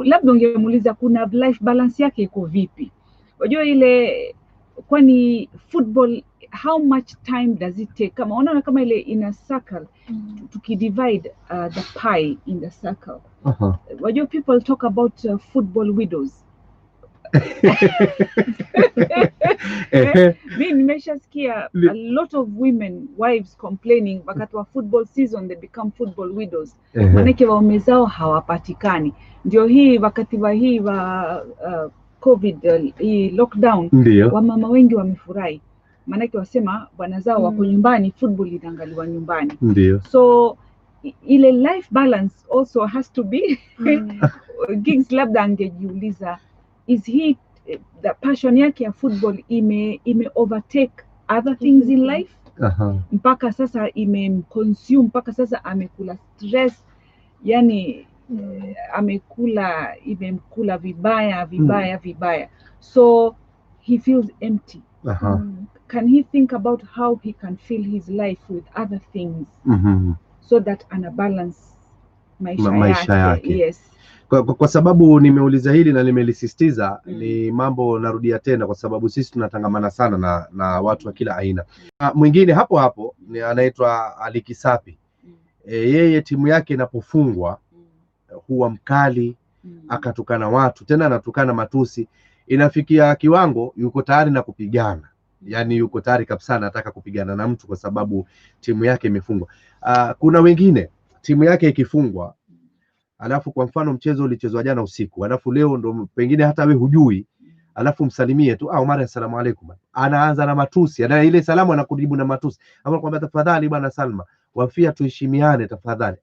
labda ungemuuliza kuna life balance yake iko vipi? Unajua ile, kwani football how much time does it take? Kama unaona kama ile in a circle, tukidivide the pie in the circle. Wajua people talk about football widows. Mimi nimeshasikia a lot of women wives complaining wakati wa football season they become football widows. Manake waume zao hawapatikani. Ndio hii wakati wa hii wa COVID hii lockdown, wamama wengi wamefurahi. Manake wasema bwana zao wako nyumbani, football inaangaliwa nyumbani. So ile life balance also has to be Gigs labda angejiuliza, is he the passion yake ya football ime overtake other things in life? Mpaka sasa consume, mpaka sasa amekula stress, yani imemkula vibaya. So he feels empty. Can he think about how he can fill his life with other things so that ana balance maisha yake? Yes. Kwa sababu nimeuliza hili na nimelisisitiza, ni mambo narudia tena kwa sababu sisi tunatangamana sana na watu wa kila aina. Mwingine hapo ni anaitwa Alikisapi. Yeye timu yake inapofungwa huwa mkali, akatukana watu, tena anatukana matusi, inafikia kiwango yuko tayari na kupigana. Yani yuko tayari kabisa, anataka kupigana na mtu kwa sababu timu yake imefungwa. Kuna wengine timu yake ikifungwa, alafu kwa mfano mchezo ulichezwa jana usiku, alafu leo ndo pengine hata we hujui, alafu msalimie tu au mara assalamu alaykum, anaanza na matusi, ana ile salamu anakujibu na matusi, anakuambia tafadhali bwana Salma, Wafia tuheshimiane tafadhali.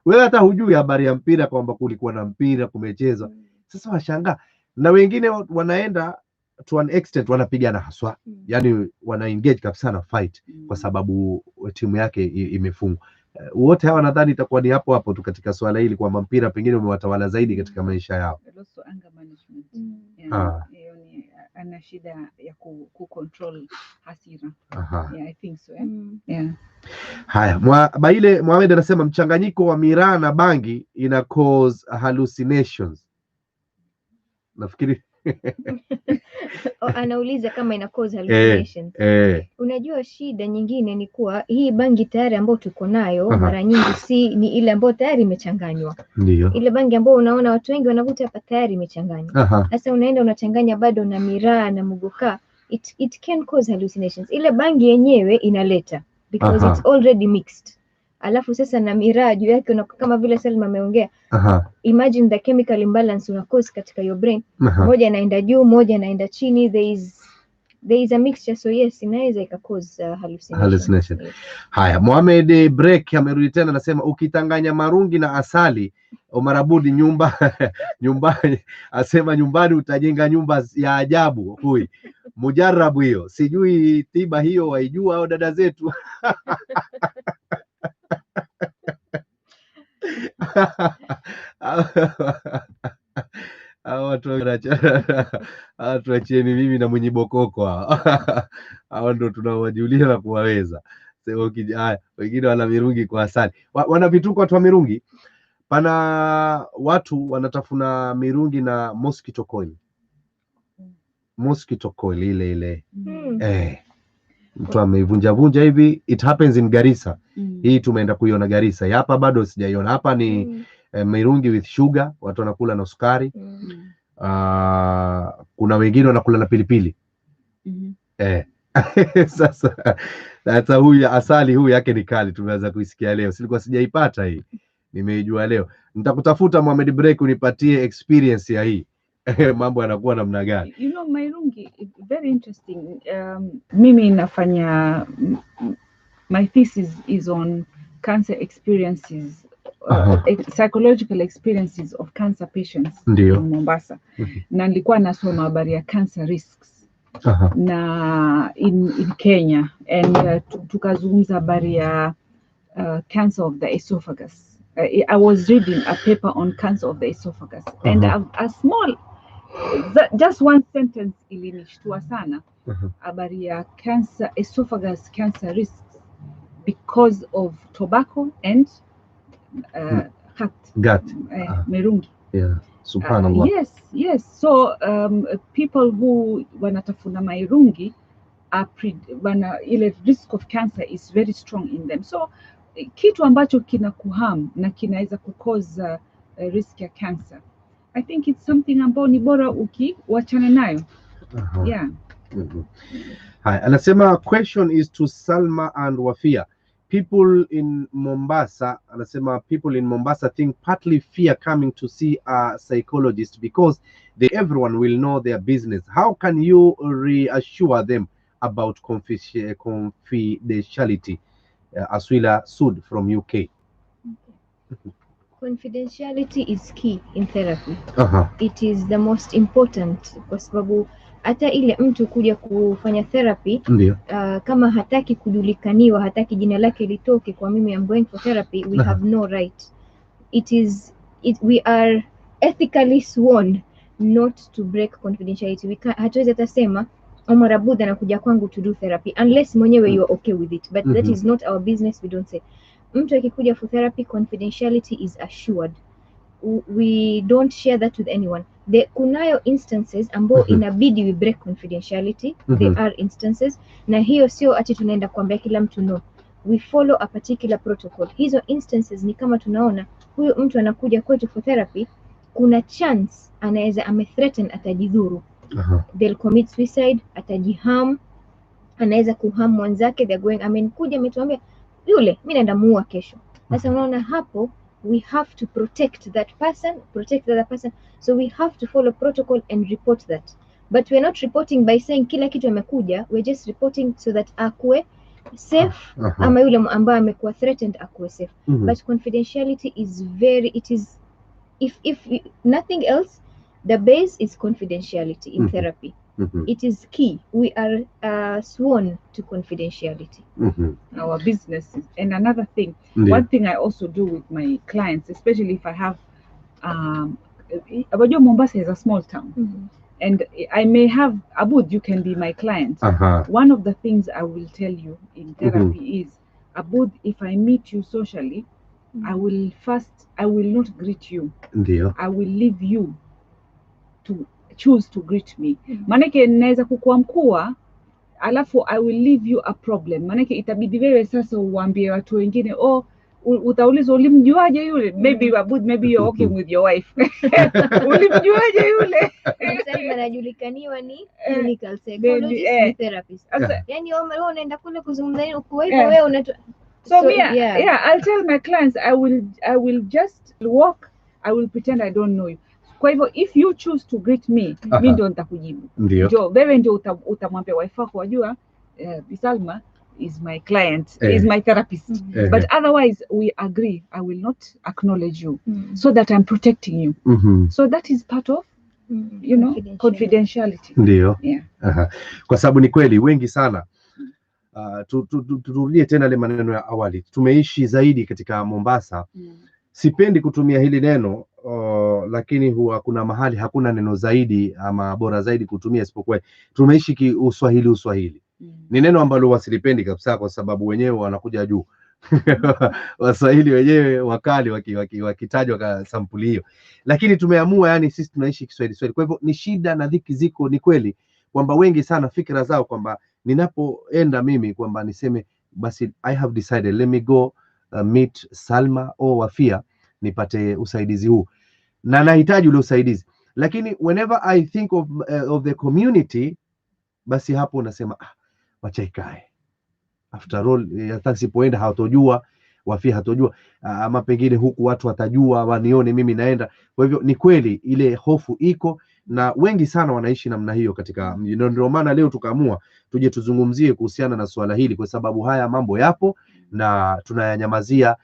Wewe hata hujui habari ya mpira kwamba kulikuwa na mpira kumechezwa. Sasa washangaa, na wengine wanaenda to an extent wanapigana haswa, yani wana engage kabisa na fight kwa sababu timu yake imefungwa. Wote hawa nadhani itakuwa ni hapo tu katika swala hili kwamba mpira pengine umewatawala zaidi katika maisha yao. Also anger management. Ana shida ya control hasira. Yeah, I think so. Yeah. Haya, Baile Mohamed anasema mchanganyiko wa miraa na bangi ina cause hallucinations. Nafikiri anauliza kama ina cause hallucinations. Unajua shida nyingine ni kuwa hii bangi tayari ambayo tuko nayo mara nyingi si ni ile ambayo tayari imechanganywa. Ile bangi ambayo unaona watu wengi wanavuta hapa tayari imechanganywa. Sasa unaenda unachanganya bado na miraa na muguka, it can cause hallucinations. Ile bangi yenyewe inaleta because it's already mixed. Alafu sasa na miraa juu yake kama vile Salma ameongea. Imagine the chemical imbalance una cause katika your brain. Moja inaenda juu, moja inaenda chini, there is a mixture, so yes, inaweza cause hallucination. Haya, Mohamed Break amerudi tena anasema ukitanganya marungi na asali Omarabudi nyumbani asema nyumbani utajenga nyumba ya ajabu. Hui mujarabu hiyo, sijui tiba hiyo waijua au dada zetu. Watu wacheni mimi na mwenye bokoko hao ndo tunawajulia na kuwaweza. Haya, wengine wana mirungi kwa asali, wana vituko watu wa mirungi. Pana watu wanatafuna mirungi na mosquito coil. Mosquito coil ile mtu ameivunja hivi. It happens in Garissa. Hii tumeenda kuiona Garissa. Hapa bado sijaiona. Hapa ni mirungi with sugar, watu wanakula na sukari. Kuna wengine wanakula na pilipili. Sasa huyu asali huyu yake ni kali, tumeanza kuisikia leo. Silikuwa sijaipata hii, nimeijua leo. Nitakutafuta Mohamed Break unipatie experience ya hii. Mambo yanakuwa namna gani? You know, mirungi very interesting. Mimi nafanya my thesis is on cancer experiences, psychological experiences of cancer patients in Mombasa. Na nilikuwa nasoma habari ya cancer risks na in Kenya, and tukazungumza habari ya cancer of the esophagus. I was reading a paper on cancer of the esophagus, and a small, just one sentence ilinishtua sana habari ya cancer, esophagus cancer risks because of tobacco and gut. Mirungi. Yeah, subhanallah. Yes. So people who wanatafuna mirungi ile risk of cancer is very strong in them. So kitu ambacho kina kuharm na kinaweza kucause risk ya cancer, I think it's something ambao ni bora ukiwachana nayo. Yeah. Hi, anasema question is to Salma and Wafia. People in Mombasa, anasema people in Mombasa think partly fear coming to see a psychologist because everyone will know their business. How can you reassure them about confidentiality? Aswila Sud from UK. Confidentiality is key in therapy. It is the most important, kwa sababu hata ile mtu kuja kufanya therapy kama hataki kujulikaniwa, hataki jina lake litoke kwa mimi I'm going for therapy, we have no right. We are ethically sworn not to break confidentiality. Hatuwezi atasema Omar Abud anakuja kwangu to do therapy unless mwenyewe you are okay with it, but that is not our business. We don't say mtu akikuja for therapy, confidentiality is assured. We don't share that with anyone. Kunayo instances ambao inabidi we break confidentiality. There are instances, na hiyo sio ati tunaenda kuambia kila mtu no. We follow a particular protocol. Hizo instances ni kama tunaona huyu mtu anakuja kwetu for therapy, kuna chance anaweza amethreaten atajidhuru. They'll commit suicide, atajiharm, anaweza kuharm mwanzake. They're going, kuja ametuambia yule mimi naenda muua kesho. Sasa unaona hapo, we have to protect that person, protect the other person, so we have to follow protocol and report that. But we're not reporting by saying kila kitu amekuja, we're just reporting so that akue safe, ama yule ambaye amekuwa threatened akue safe. But confidentiality is if nothing else, the base is confidentiality in therapy. It is key. We are sworn to confidentiality. Our businesses. And another thing, one thing I also do with my clients, especially if I have, Mombasa is a small town, and I may have, Abud, you can be my client. One of the things I will tell you in therapy is, Abud, if I meet you socially, I will not greet you. I will leave you to choose to greet me. Manake naweza kukua mkua, alafu I will leave you a problem. Manake itabidi wewe sasa uambie watu wengine, utaulizwa ulimjuaje yule? Maybe Abud, maybe you're working with your wife. Ulimjuaje yule? Sasa anajulikaniwa ni clinical psychologist, ni therapist. Yani wewe unaenda kule kuzungumza nini uko hivyo wewe unatoa. So I'll tell my clients, I will just walk, I will pretend I don't know you. Kwa hivyo if you choose to greet me, mimi ndio nitakujibu. Ndio wewe ndio utamwambia wife wako, wajua Salma is my client, is my therapist. But otherwise we agree, I will not acknowledge you, so that I'm protecting you. So that is part of confidentiality. Ndio. Kwa sababu ni kweli wengi sana turudie tena ile maneno ya awali. Tumeishi zaidi katika Mombasa. Sipendi kutumia hili neno lakini huwa kuna mahali hakuna neno zaidi ama bora zaidi kutumia isipokuwa tumeishi Uswahili. Ni neno ambalo wasilipendi kabisa kwa sababu wenyewe wanakuja juu. Waswahili wenyewe wakali wakitajwa kwa sampuli hiyo. Lakini tumeamua yani sisi tunaishi Kiswahili. Kwa hivyo ni shida na dhiki ziko, ni kweli kwamba wengi sana fikra zao kwamba ninapoenda mimi kwamba niseme basi I have decided let me go meet Salma au Wafia nipate usaidizi huu, na nahitaji ule usaidizi, lakini whenever I think of the community, basi hapo unasema wacha ikae. After all hata sipoenda hatojua, Wafia hatojua, ama pengine huku watu watajua wanione mimi naenda. Kwa hivyo ni kweli ile hofu iko, na wengi sana wanaishi namna hiyo katika mji. Ndio maana leo tukaamua tuje tuzungumzie kuhusiana na swala hili, kwa sababu haya mambo yapo na tunayanyamazia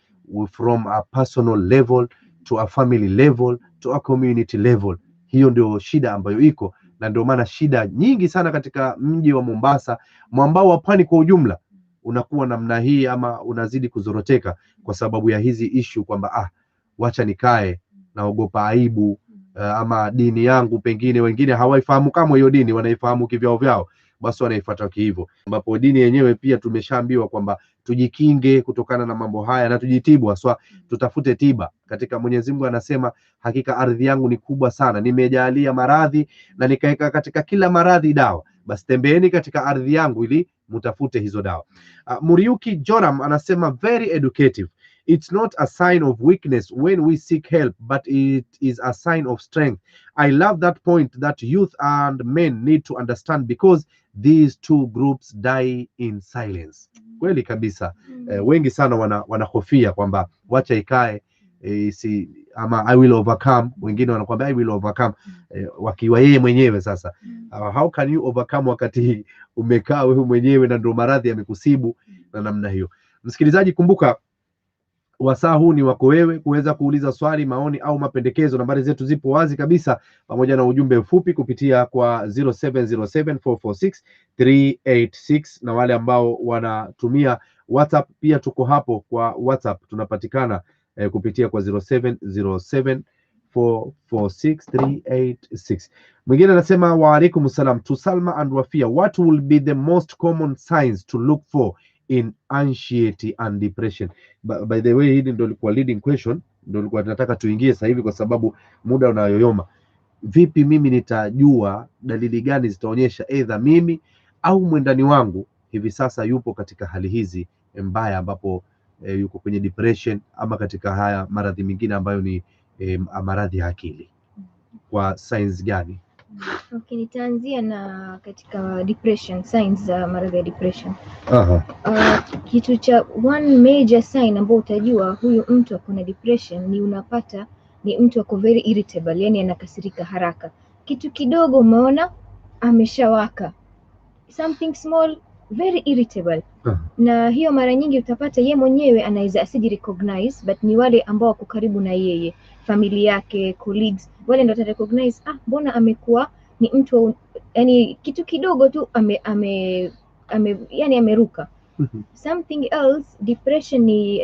from a personal level to a family level to a community level. Hiyo ndio shida ambayo iko, na ndio maana shida nyingi sana katika mji wa Mombasa, mwambao wa pwani kwa ujumla, unakuwa namna hii ama unazidi kuzoroteka kwa sababu ya hizi issue kwamba wacha nikae, naogopa aibu, ama dini yangu pengine wengine hawaifahamu kama hiyo dini, wanaifahamu kivyao vyao, basi wanaifuata hivyo, ambapo dini yenyewe pia tumeshaambiwa kwamba tujikinge kutokana na mambo haya na tujitibu, haswa tutafute tiba. Katika Mwenyezi Mungu anasema hakika ardhi yangu ni kubwa sana, nimejalia maradhi na nikaweka katika kila maradhi dawa. basi tembeeni katika ardhi yangu ili mutafute hizo dawa. Muriuki Joram anasema very educative. It's not a sign of weakness when we seek help, but it is a sign of strength. I love that point that youth and men need to understand because these two groups die in silence. Kweli kabisa. Wengi sana wanahofia kwamba wacha ikae ama I will overcome. Wengine wanakuambia I will overcome, wakiwa yeye mwenyewe sasa. How can you overcome wakati umekaa wewe mwenyewe na ndio maradhi yamekusibu na namna hiyo? Msikilizaji, kumbuka wasaa huu ni wako wewe kuweza kuuliza swali, maoni au mapendekezo. Nambari zetu zipo wazi kabisa, pamoja na ujumbe mfupi kupitia kwa 0707446386, na wale ambao wanatumia WhatsApp pia tuko hapo kwa WhatsApp, tunapatikana kupitia kwa 0707446386. Mwingine anasema wa alaikum salam to Salma and Wafia, what will be the most common signs to look for in anxiety and depression? By the way, hili ndio lilikuwa leading question, ndio lilikuwa tunataka tuingie sasa hivi kwa sababu muda unayoyoma. Vipi mimi nitajua dalili gani zitaonyesha either mimi au mwendani wangu hivi sasa yupo katika hali hizi mbaya, ambapo yuko kwenye depression ama katika haya maradhi mengine ambayo ni maradhi ya akili? Kwa signs gani? Okay, nitaanzia na katika depression, signs za maradhi ya depression. Kitu cha one major sign ambao utajua huyu mtu akona depression ni unapata ni mtu ako very irritable, yani anakasirika haraka. Kitu kidogo umeona ameshawaka. Something small, very irritable. Na hiyo mara nyingi utapata ye mwenyewe anaweza asiji recognize, but ni wale ambao wako karibu na yeye, familia yake, colleagues, wale ndio wata recognize, mbona amekuwa ni mtu, yani kitu kidogo tu yani ameruka. Something else, depression ni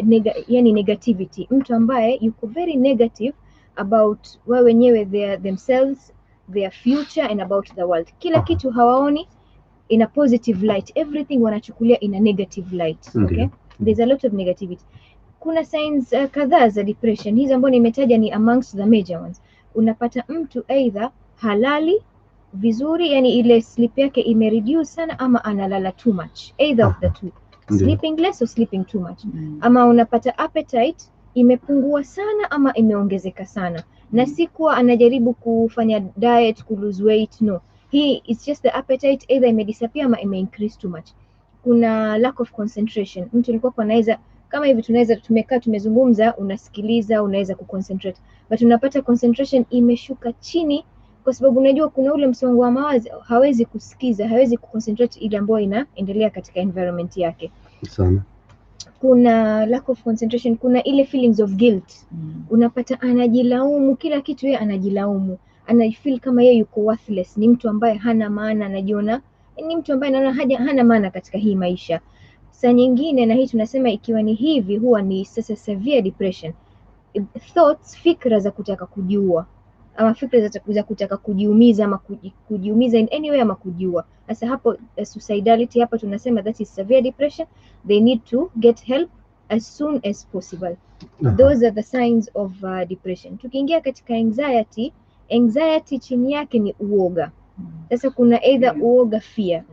yani negativity, mtu ambaye yuko very negative about wao wenyewe, themselves, their future and about the world. Kila kitu hawaoni in a positive light, everything wanachukulia in a negative light. Okay, there's a lot of negativity. Kuna signs kadhaa za depression, hizi ambazo nimetaja ni amongst the major ones. Unapata mtu either halali vizuri, yani ile sleep yake imereduce sana, ama analala too much, either of the two, sleeping less or sleeping too much. Ama unapata appetite imepungua sana ama imeongezeka sana, na si kuwa anajaribu kufanya diet ku lose weight, no, it's just the appetite either imedisappear ama imeincrease too much. Kuna lack of concentration, mtu alikuwa anaweza kama hivi tunaweza tumekaa tumezungumza, unasikiliza, unaweza kuconcentrate, but unapata concentration imeshuka chini, kwa sababu unajua kuna ule msongo wa mawazo, hawezi kusikiza, hawezi kuconcentrate ile ambayo inaendelea katika environment yake sana. Kuna lack of concentration, kuna ile feelings of guilt. Unapata anajilaumu kila kitu, yeye anajilaumu, anafeel kama yeye yuko worthless, ni mtu ambaye hana maana, anajiona ni mtu ambaye anaona hana maana katika hii maisha. Saa nyingine, na hii tunasema ikiwa ni hivi, huwa ni sasa severe depression. Thoughts, fikra za kutaka kujiua, ama fikra za kutaka kujiumiza, ama kujiumiza in any way, ama kujiua. Sasa hapo suicidality, hapa tunasema that is severe depression. They need to get help as soon as possible. Those are the signs of depression. Tukiingia katika anxiety chini yake ni uoga. Sasa kuna either uoga, fear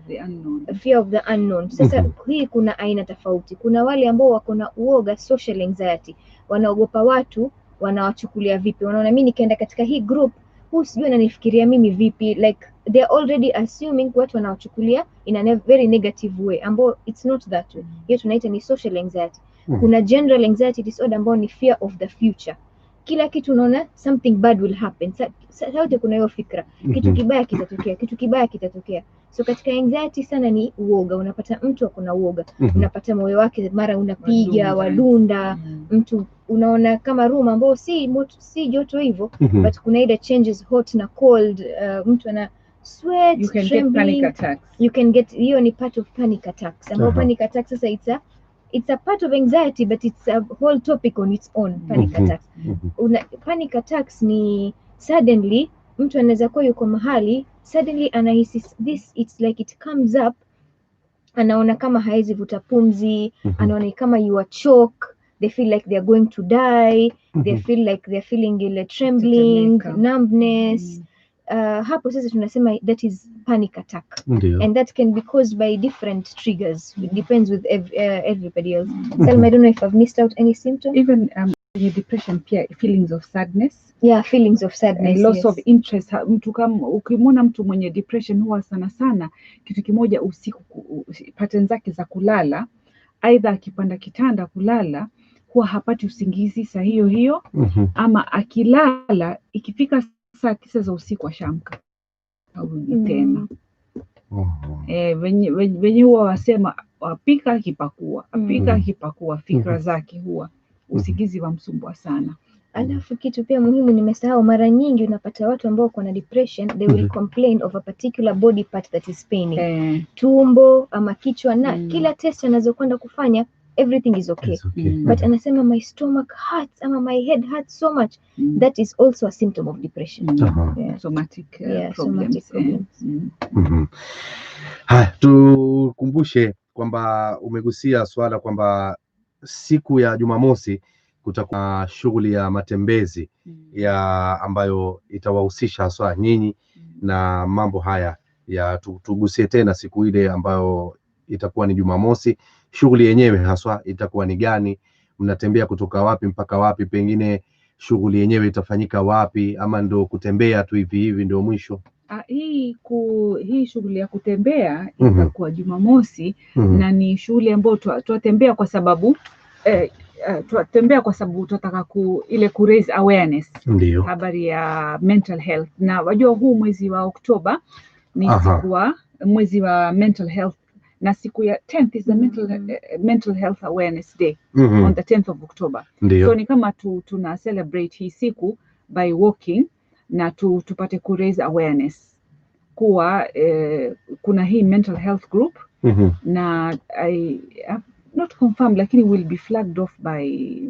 of the unknown. Sasa hii kuna aina tofauti. Kuna wale ambao wako na uoga, social anxiety, wanaogopa watu wanawachukulia vipi, wanaona mimi nikienda katika hii group, huu sijui ananifikiria mimi vipi, like they are already assuming watu wanawachukulia in a very negative way, ambao it's not that way. Hiyo tunaita ni social anxiety. Kuna general anxiety disorder ambao ni fear of the future. Kila kitu unaona something bad will happen. Sasa kuna hiyo fikra, kitu kibaya kitatokea, kitu kibaya kitatokea. So katika anxiety sana ni uoga. Unapata mtu akona uoga, unapata moyo wake mara unapiga, wadunda, mtu unaona kama room ambao si joto hivyo, but kuna ile changes hot na cold, mtu ana sweat, you can trembling, get panic attacks. You can get, hiyo ni part of panic attacks. Ambao panic attacks sasa it's a part of anxiety, but it's a whole topic on its own. Panic attacks. Panic attacks ni suddenly mtu anaweza kuwa yuko mahali, suddenly anahisi this, it's like it comes up, anaona kama haezi vuta pumzi, anaona kama you are choke, they feel like they are going to die, they feel like they are feeling ile trembling, numbness, hapo sasa tunasema that is panic attack. Ndio. And that can be caused by different triggers. It depends with everybody else. Salma, I don't know if I've missed out any symptom. Even your depression pia, feelings of sadness. Yeah, feelings of sadness. And loss yes. of interest. Mtu kama ukimwona mtu mwenye depression huwa sana kitu kimoja usiku, pattern zake za kulala, aidha akipanda kitanda kulala huwa hapati usingizi saa hiyo ama akilala ikifika saa 9 za usiku ashamka au tena. Wenye huwa wasema wapika akipakua fikra zake huwa usingizi wa msumbua sana. Alafu kitu pia muhimu nimesahau, mara nyingi unapata watu ambao kuna depression, they will complain of a particular body part that is paining. Tumbo ama kichwa na kila test anazokwenda kufanya everything is okay. But anasema my stomach hurts ama my head hurts so much. That is also a symptom of depression. Somatic problems. Somatic problems. Tukumbushe kwamba umegusia swala kwamba siku ya Jumamosi kutakuwa shughuli ya matembezi ya ambayo itawahusisha haswa nyinyi na mambo haya ya tugusie tena siku ile ambayo itakuwa ni Jumamosi. Shughuli yenyewe haswa itakuwa ni gani? Mnatembea kutoka wapi mpaka wapi? Pengine shughuli yenyewe itafanyika wapi, ama ndo kutembea tu hivi ndio mwisho? Hii shughuli ya kutembea itakuwa Jumamosi na ni shughuli ambayo tutatembea kwa sababu tunataka ku raise awareness. Ndiyo. Habari ya mental health, na wajua huu mwezi wa Oktoba ni siku wa mwezi wa mental health, na siku ya 10th is the mental health awareness day on the 10th of October. Ndiyo. So ni kama tuna celebrate hii siku by walking na tupate ku raise awareness kuwa kuna hii mental health group na I have not confirmed lakini will be flagged off by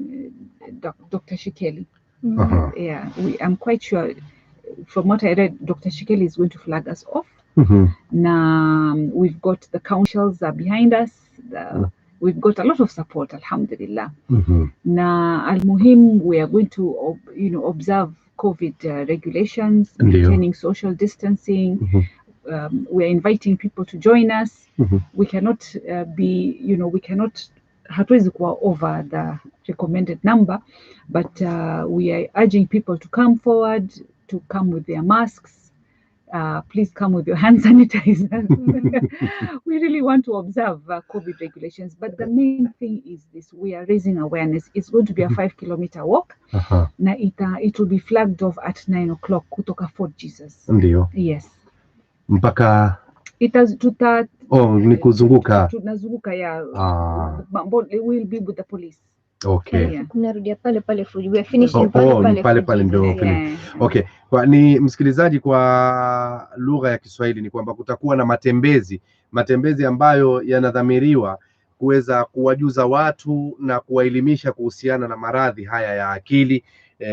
Dr. Shikeli. Yeah, I'm quite sure from what I read Dr. Shikeli is going to flag us off. Now we've got the councils behind us. We've got a lot of support, alhamdulillah. Now al-muhim, we are going to observe COVID regulations, maintaining social distancing. We are inviting people to join us. We cannot hatuwezi kuwa over the recommended number, but we are urging people to come forward, to come with their masks. Please come with your hand sanitizer. We really want to observe COVID regulations, but the main thing is this: we are raising awareness. It's going to be a 5-kilometer walk. Na it will be flagged off at 9 o'clock kutoka Fort Jesus. Ndiyo. Yes. Mpaka ni kuzunguka. Tunazunguka we will be with the police. Okay. Kunarudia pale we are finishing pale ndio. Okay. Ni msikilizaji, kwa lugha ya Kiswahili ni kwamba kutakuwa na matembezi ambayo yanadhamiriwa kuweza kuwajuza watu na kuwaelimisha kuhusiana na maradhi haya ya akili.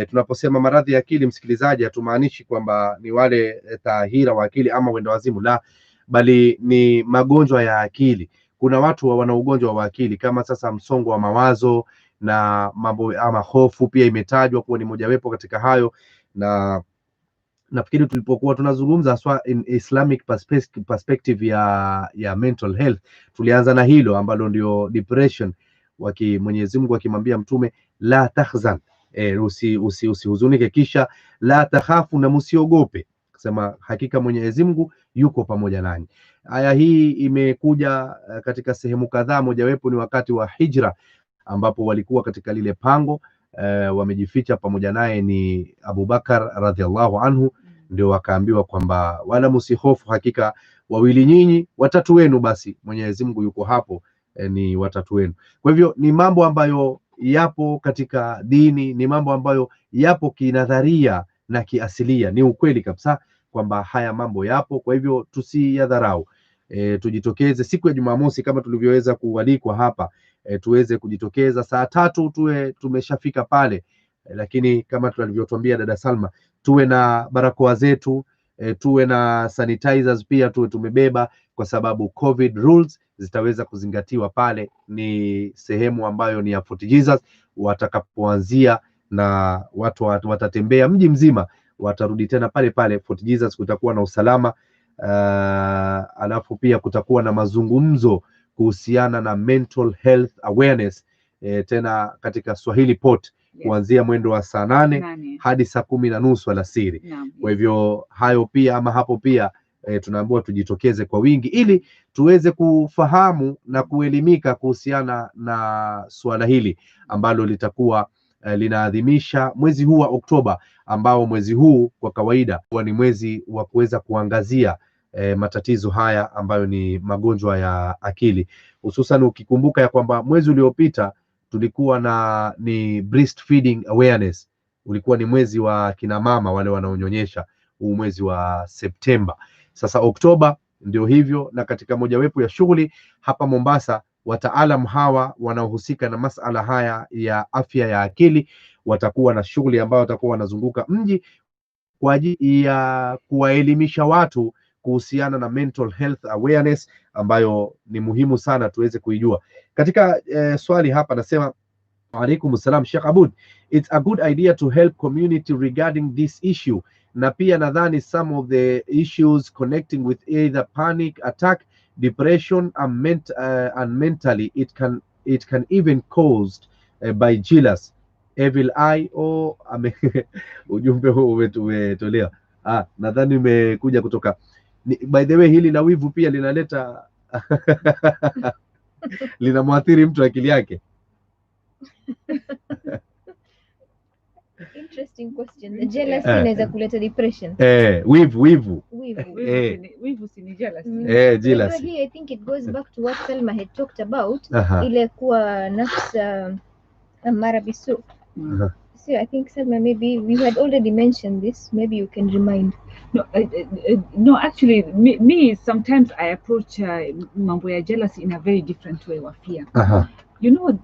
Tunaposema maradhi ya akili, msikilizaji, hatumaanishi kwamba ni wale tahira wa akili ama wenda wazimu, la, bali ni magonjwa ya akili. Kuna watu wana ugonjwa wa akili kama sasa msongo wa mawazo na mambo ama hofu pia imetajwa kuwa ni mojawapo katika hayo. Na nafikiri tulipokuwa tunazungumza haswa in Islamic perspective ya mental health, tulianza na hilo ambalo ndio depression, Mwenyezi Mungu akimwambia mtume la tahzan, usihuzunike, kisha la takhafu, na msiogope, kusema hakika Mwenyezi Mungu yuko pamoja nanyi. Aya hii imekuja katika sehemu kadhaa, mojawapo ni wakati wa hijra ambapo walikuwa katika lile pango, wamejificha pamoja naye ni Abu Bakar radhiallahu anhu, ndio wakaambiwa kwamba wala msihofu, hakika wawili nyinyi watatu wenu, basi Mwenyezi Mungu yuko hapo, ni watatu wenu. Kwa hivyo ni mambo ambayo yapo katika dini, ni mambo ambayo yapo kinadharia na kiasilia. Ni ukweli kabisa kwamba haya mambo yapo, kwa hivyo tusiyadharau. Tujitokeze siku ya Jumamosi kama tulivyoweza kualikwa hapa, tuweze kujitokeza saa 3 tuwe tumeshafika pale, lakini kama tulivyotuambia dada Salma, tuwe na barakoa zetu, tuwe na sanitizers pia tuwe tumebeba, kwa sababu COVID rules zitaweza kuzingatiwa pale. Ni sehemu ambayo ni ya Fort Jesus watakapoanzia, na watu watatembea mji mzima watarudi tena pale pale Fort Jesus, kutakuwa na usalama. Alafu pia kutakuwa na mazungumzo kuhusiana na mental health awareness tena katika Swahili Port kuanzia mwendo wa saa 8 hadi saa 10:30 alasiri. Kwa hivyo hayo pia ama hapo pia tunaambiwa tujitokeze kwa wingi ili tuweze kufahamu na kuelimika kuhusiana na suala hili ambalo litakuwa linaadhimisha mwezi huu wa Oktoba, ambao mwezi huu kwa kawaida huwa ni mwezi wa kuweza kuangazia matatizo haya ambayo ni magonjwa ya akili, hususan ukikumbuka ya kwamba mwezi uliopita tulikuwa ni breastfeeding awareness, ulikuwa ni mwezi wa kina mama wale wanaonyonyesha, huu mwezi wa Septemba. Sasa Oktoba ndio hivyo, na katika mojawapo ya shughuli hapa Mombasa, wataalam hawa wanaohusika na masala haya ya afya ya akili watakuwa na shughuli ambayo watakuwa wanazunguka mji kwa ajili ya kuwaelimisha watu kuhusiana na mental health awareness ambayo ni muhimu sana tuweze kuijua. Katika swali hapa nasema, Alaikum salam Sheikh Abud, it's a good idea to help community regarding this issue. Na pia nadhani some of the issues connecting with either panic attack, depression and mentally it can even caused by jealous, evil eye or ujumbe huu umetolewa. Nadhani umekuja kutoka by the way, hili la wivu pia linaleta linamwathiri mtu akili yake. Interesting question. The jealousy inaweza kuleta depression. Wivu. Wivu si ni jealousy. Jealousy. Here I think it goes back to what Salma had talked about. Ile kuwa nafsa amara bisu. So I think Salma, maybe we had already mentioned this. Maybe you can remind. No, actually, me sometimes I approach mambo ya jealousy in a very different way, Wafia. You know,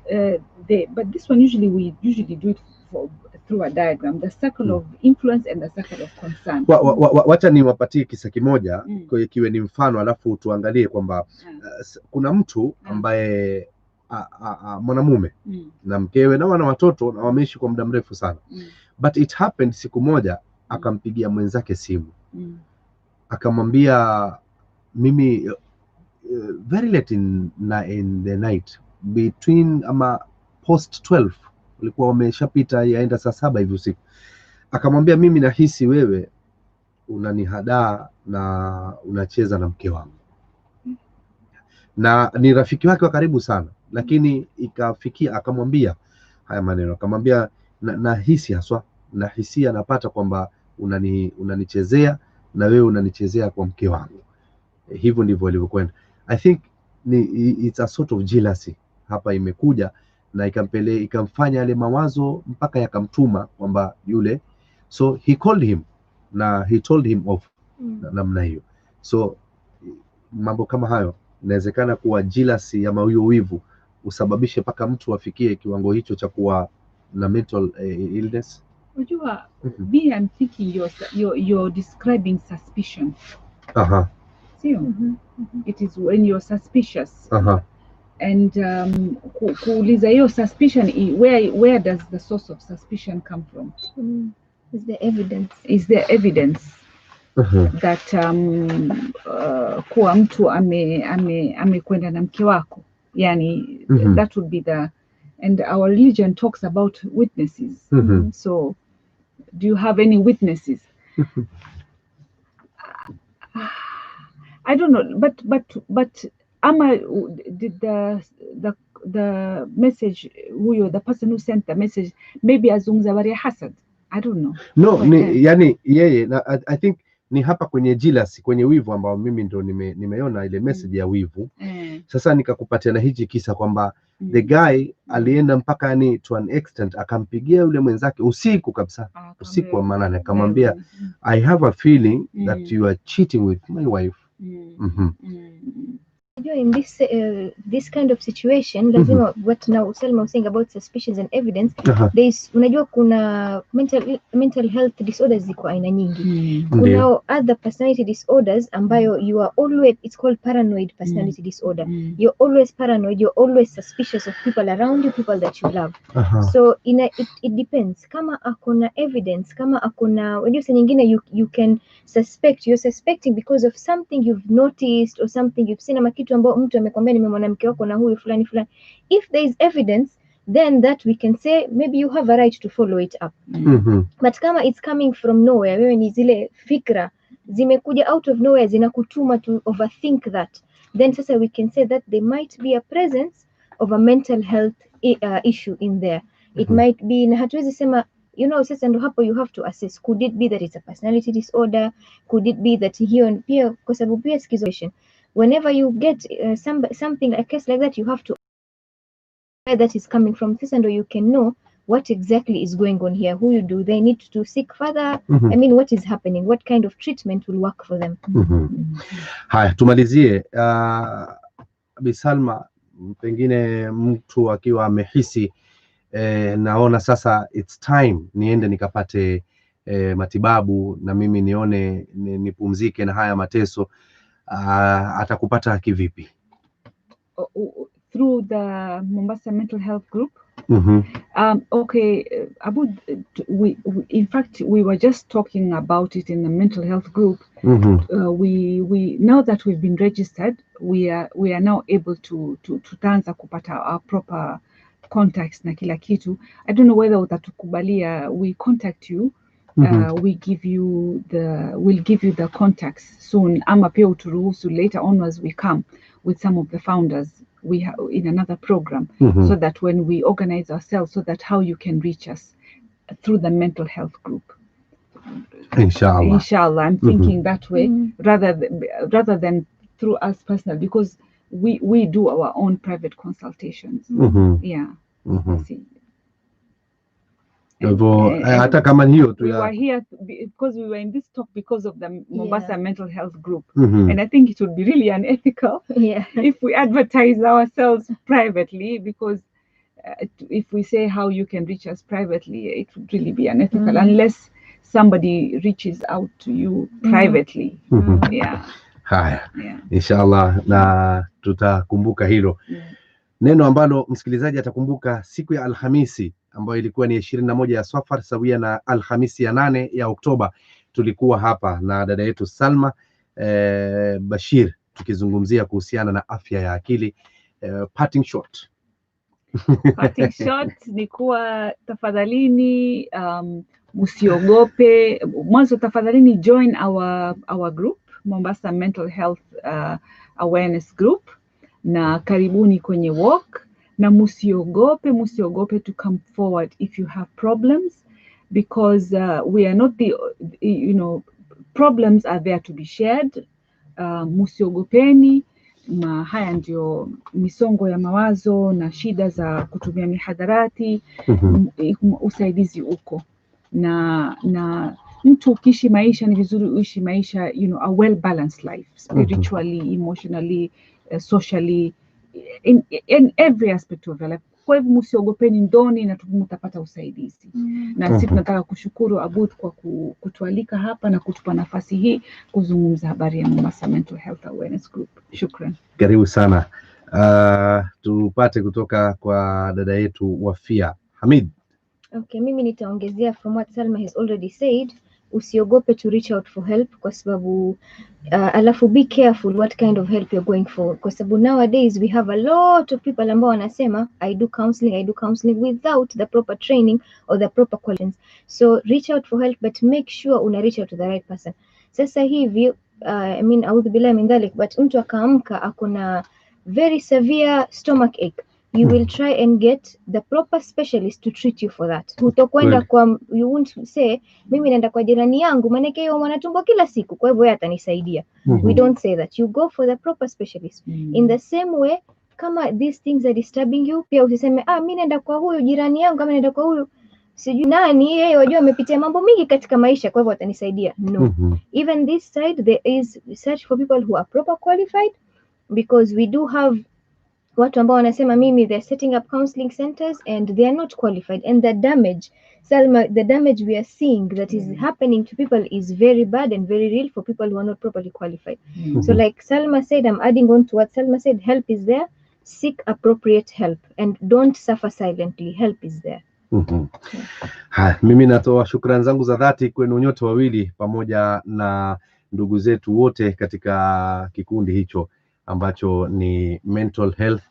but this one we usually do it through a diagram, the circle of influence and the circle of concern. Wacha niwapatie kisa kimoja kiwe ni mfano, alafu tuangalie kwamba kuna mtu ambaye mwanamume na mkewe na wana watoto na wameishi kwa muda mrefu sana, but it happened siku moja akampigia mwenzake simu akamwambia, mimi very late in the night between ama post 12 walikuwa wameshapita yaenda saa 7 hivi usiku, akamwambia, mimi nahisi wewe unanihadaa na unacheza na mke wangu. Na ni rafiki wake wa karibu sana, lakini ikafikia akamwambia haya maneno, akamwambia, nahisi haswa, nahisia napata kwamba unanichezea na wewe unanichezea kwa mke wangu. Hivyo ndivyo ilivyokwenda. I think it's a sort of jealousy hapa imekuja na ikamfanya yale mawazo mpaka yakamtuma kwamba yule, so he called him na he told him off namna hiyo. So mambo kama hayo inawezekana kuwa jealousy ama huyo wivu usababishe mpaka mtu afikie kiwango hicho cha kuwa na mental illness. Unajua, I'm thinking you're describing suspicion. See, it is when you're suspicious. And kuuliza hiyo suspicion, where does the source of suspicion come from? Is there evidence? Is there evidence that kuwa mtu amekwenda na mke wako? Yani that would be the, and our religion talks about witnesses. So do you have any witnesses? I don't know, but ama did the message, the person who sent the message maybe azungumza bari hasad? I don't know. No, yani yeye I think ni hapa kwenye jealousy, kwenye wivu ambao mimi ndo nimeona ile message ya wivu. Sasa nikakupatia na hichi kisa kwamba the guy alienda mpaka yani to an extent akampigia yule mwenzake usiku kabisa, usiku wa manane, akamwambia, I have a feeling that you are cheating with my wife. in this kind of situation lazima what now Salma was saying about suspicions and evidence, there's unajua kuna mental health disorders ziko aina nyingi. Kuna other personality disorders ambayo you are always, it's called paranoid personality disorder. You're always paranoid, you're always suspicious of people around you, people that you love. So it depends kama akona evidence, kama akona unajua saa nyingine you can suspect, you're suspecting because of something you've noticed or something you've seen, ama kitu ambao mtu amekwambia nimemwona mke wako na huyu fulani fulani. If there is evidence, then that we can say maybe you have a right to follow it up. But kama it's coming from nowhere, wewe ni zile fikra zimekuja out of nowhere zinakutuma to overthink that, then sasa we can say that there might be a presence of a mental health issue in there. It might be, na hatuwezi sema, you know, sasa ndo hapo you have to assess, could it be that it's a personality disorder, could it be that hiyo pia, kwa sababu pia schizophrenia, whenever you get something a case like that, you have to where that is coming from, sasa ndo you can know what exactly is going on here. Who do they need to seek further? I mean, what is happening? What kind of treatment will work for them? Haya, tumalizie Bi Salma, pengine mtu akiwa amehisi naona sasa it's time niende nikapate matibabu na mimi nione nipumzike na haya mateso, atakupata kivipi? Through the Mombasa Mental Health Group. Okay, Abu, in fact, we were just talking about it in the mental health group. We now that we've been registered, we are now able to taanza kupata our proper contacts na kila kitu. I don't know whether utatukubalia we contact you. We'll give you the contacts soon. Ama pia uturuhusu later on as we come with some of the founders we have in another program, so that when we organize ourselves, so that how you can reach us through the mental health group. Inshallah, I'm thinking that way rather than through us personally, because we do our own private consultations. Hata kama hiyo tu we were here because we were in this talk because of the Mombasa Mental Health Group, and I think it would be really unethical if we advertise ourselves privately, because if we say how you can reach us privately, it would really be unethical unless somebody reaches out to you privately. Haya, inshallah, na tutakumbuka hilo neno ambalo msikilizaji atakumbuka siku ya Alhamisi ambayo ilikuwa ni 21 ya Safar sawia na Alhamisi ya 8 ya Oktoba. Tulikuwa hapa na dada yetu Salma Bashir tukizungumzia kuhusiana na afya ya akili. Parting shot. Parting shot ni kuwa tafadhalini musiogope. Mwanzo tafadhalini join our group, Mombasa Mental Health Awareness Group, na karibuni kwenye walk, na musiogope to come forward if you have problems, because we are not the, you know, problems are there to be shared. Musiogopeni, haya ndio misongo ya mawazo na shida za kutumia mihadarati, usaidizi uko. Na mtu ukiishi maisha ni vizuri uishi maisha, you know, a well balanced life, spiritually, emotionally, socially, in every aspect of your life. Kwa hivyo msiogopeni ndoni na mtapata usaidizi. Na sisi tunataka kushukuru Abud kwa kutualika hapa na kutupa nafasi hii kuzungumza habari ya Mombasa Mental Health Awareness Group. Shukran. Karibu sana. Tupate kutoka kwa dada yetu Wafia. Hamid. Okay, mimi nitaongezea from what Salma has already said. Usiogope to reach out for help, kwa sababu alafu be careful what kind of help you're going for, kwa sababu nowadays we have a lot of people ambao wanasema I do counseling without the proper training or the proper qualifications. So reach out for help, but make sure una reach out to the right person. Sasa hivi I mean audhu billahi min dhalik, but mtu akaamka akona very severe stomach ache, you will try and get the proper specialist to treat you for that. Hutokwenda kwa, you won't say mimi naenda kwa jirani yangu manake yeye mwanatumbo kila siku kwa hivyo yeye atanisaidia. We don't say that. You go for the proper specialist. In the same way, kama these things are disturbing you, pia usiseme mimi naenda kwa huyu jirani yangu, kama naenda kwa huyu sijui nani, yeye wajua amepitia mambo mingi katika maisha kwa hivyo atanisaidia. No. Even this side there is search for people who are proper qualified, because we do have watu ambao wanasema mimi they're setting up counseling centers and they are not qualified, and the damage, Salma, the damage we are seeing that is happening to people is very bad and very real for people who are not properly qualified. So like Salma said, I'm adding on to what Salma said, help is there, seek appropriate help and don't suffer silently, help is there. Mimi natoa shukrani zangu za dhati kwenu nyote wawili pamoja na ndugu zetu wote katika kikundi hicho ambacho ni Mental Health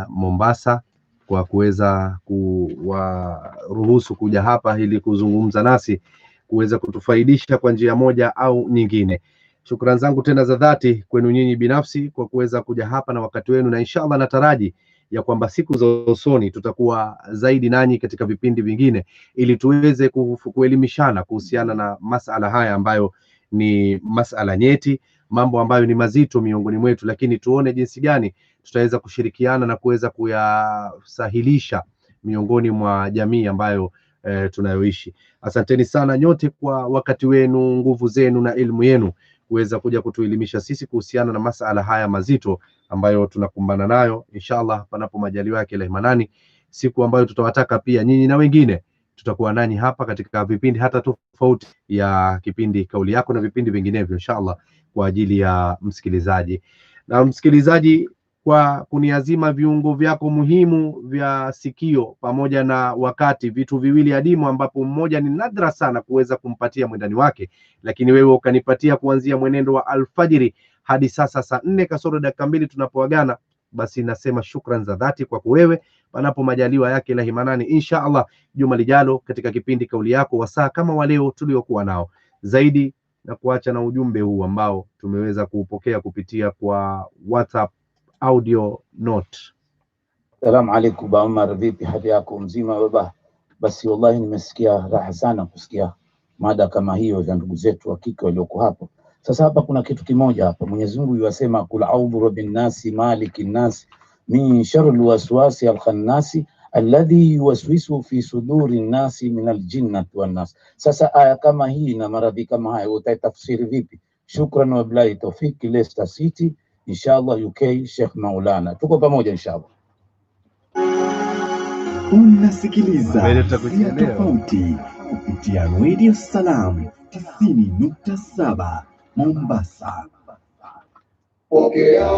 Mombasa kwa kuweza kuwaruhusu kuja hapa ili kuzungumza nasi, kuweza kutufaidisha kwa njia moja au nyingine. Shukrani zangu tena za dhati kwenu nyinyi binafsi kwa kuweza kuja hapa na wakati wenu, na inshallah nataraji ya kwamba siku za usoni tutakuwa zaidi nanyi katika vipindi vingine ili tuweze kuelimishana kuhusiana na masala haya ambayo ni masala nyeti, mambo ambayo ni mazito miongoni mwetu, lakini tuone jinsi gani tutaweza kushirikiana na kuweza kuyasahilisha miongoni mwa jamii ambayo tunayoishi. Asanteni sana nyote kwa wakati wenu, nguvu zenu na elimu yenu kuweza kuja kutuelimisha sisi kuhusiana na masala haya mazito ambayo tunakumbana nayo. Inshallah panapo majaliwa yake Manani, siku ambayo tutawataka pia nyinyi na wengine tutakuwa nanyi hapa katika vipindi hata tofauti ya kipindi Kauli Yako na vipindi vinginevyo inshallah kwa ajili ya msikilizaji. Na msikilizaji, kwa kuniazima viungo vyako muhimu vya sikio pamoja na wakati, vitu viwili adimu ambapo mmoja ni nadra sana kuweza kumpatia mwendani wake, lakini wewe ukanipatia kuanzia mwenendo wa alfajiri hadi sasa saa 4 kasoro dakika 2 tunapoagana, basi nasema shukran za dhati kwa wewe. Panapo majaliwa yake Ilahi Manani, inshallah juma lijalo katika kipindi Kauli Yako wasaa kama waleo tuliokuwa nao zaidi, na kuacha na ujumbe huu ambao tumeweza kuupokea kupitia kwa WhatsApp audio note. Salamu alaikum ba Umar, vipi hali yako, mzima baba? Basi wallahi nimesikia raha sana kusikia mada kama hiyo za ndugu zetu wa kike walioko hapo. Sasa hapa kuna kitu kimoja hapa, Mwenyezi Mungu yasema kul a'udhu rabbin nasi malikin nasi min sharril waswasi al-khannasi alladhi yuwaswisu fi suduri nasi min al-jinnati wan nas. Sasa aya kama hii na maradhi kama haya utaitafsiri vipi? Shukran wa billahi tawfik. Leicester City inshallah, UK, Sheikh Maulana, tuko pamoja inshallah. Unasikiliza ya tofauti kupitia Radio Salam 90.7 Mombasa. Pokea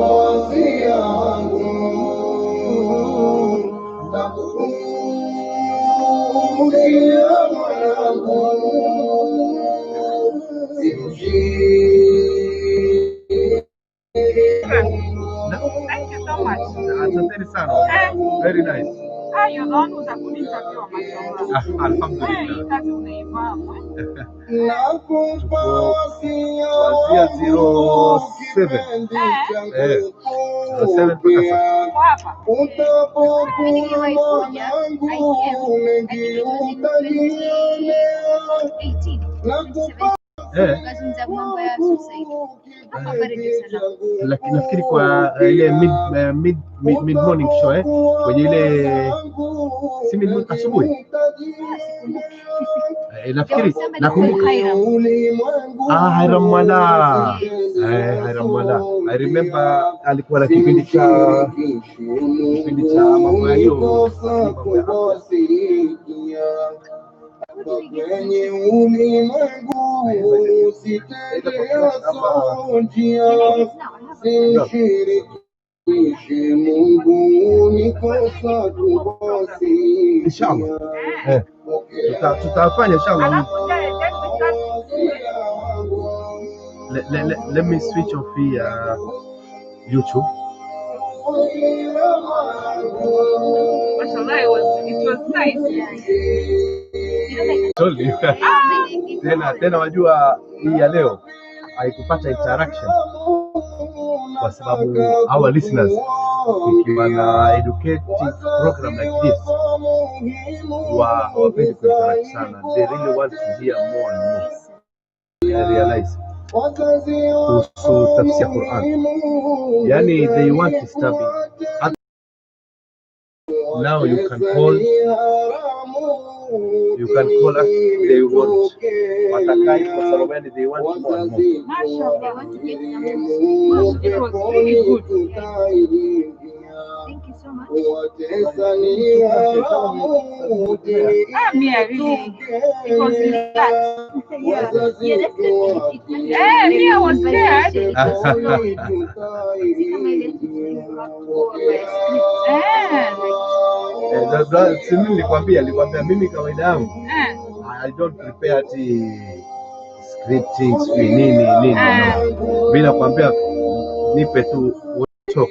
wasia wangu na kukumbukia mwanangu, Thank you so much. Asanteni sana. Very nice. You're the one who's a good interviewer, mashallah. Alhamdulillah. Kazi unaivaa. Kuanzia 07. 07 mpaka sasa. Lakini nafikiri kwa ile mid morning show kwenye ile si mid asubuhi, nafikiri nakumbuka Hairam Mwala. I remember alikuwa na kipindi cha mambo hiyo kwenye ulimwengu sitendea sonjia, simshirikishe Mungu nikosa kubasi. Inshallah tutafanya inshallah. Let me switch off here YouTube. Mashallah, it was nice. Tena wajua hii ya leo haikupata interaction kwa sababu our listeners, ikiwa na educative program like this, wapendi kuinteract sana. They really want to hear more and more. I realize kuhusu tafsiri Quran, yani they want to study. Now you can call You can call us, they want. Watakai kwa sababu they want more and more. Mashallah. It was really good. Thank you so much. Me, I really, it was relaxed. Yeah, definitely. Me, I was scared. Simi nilikwambia mimi kawaida yangu I don't prepare scripting nini. Bila kwambia nipe tu talk.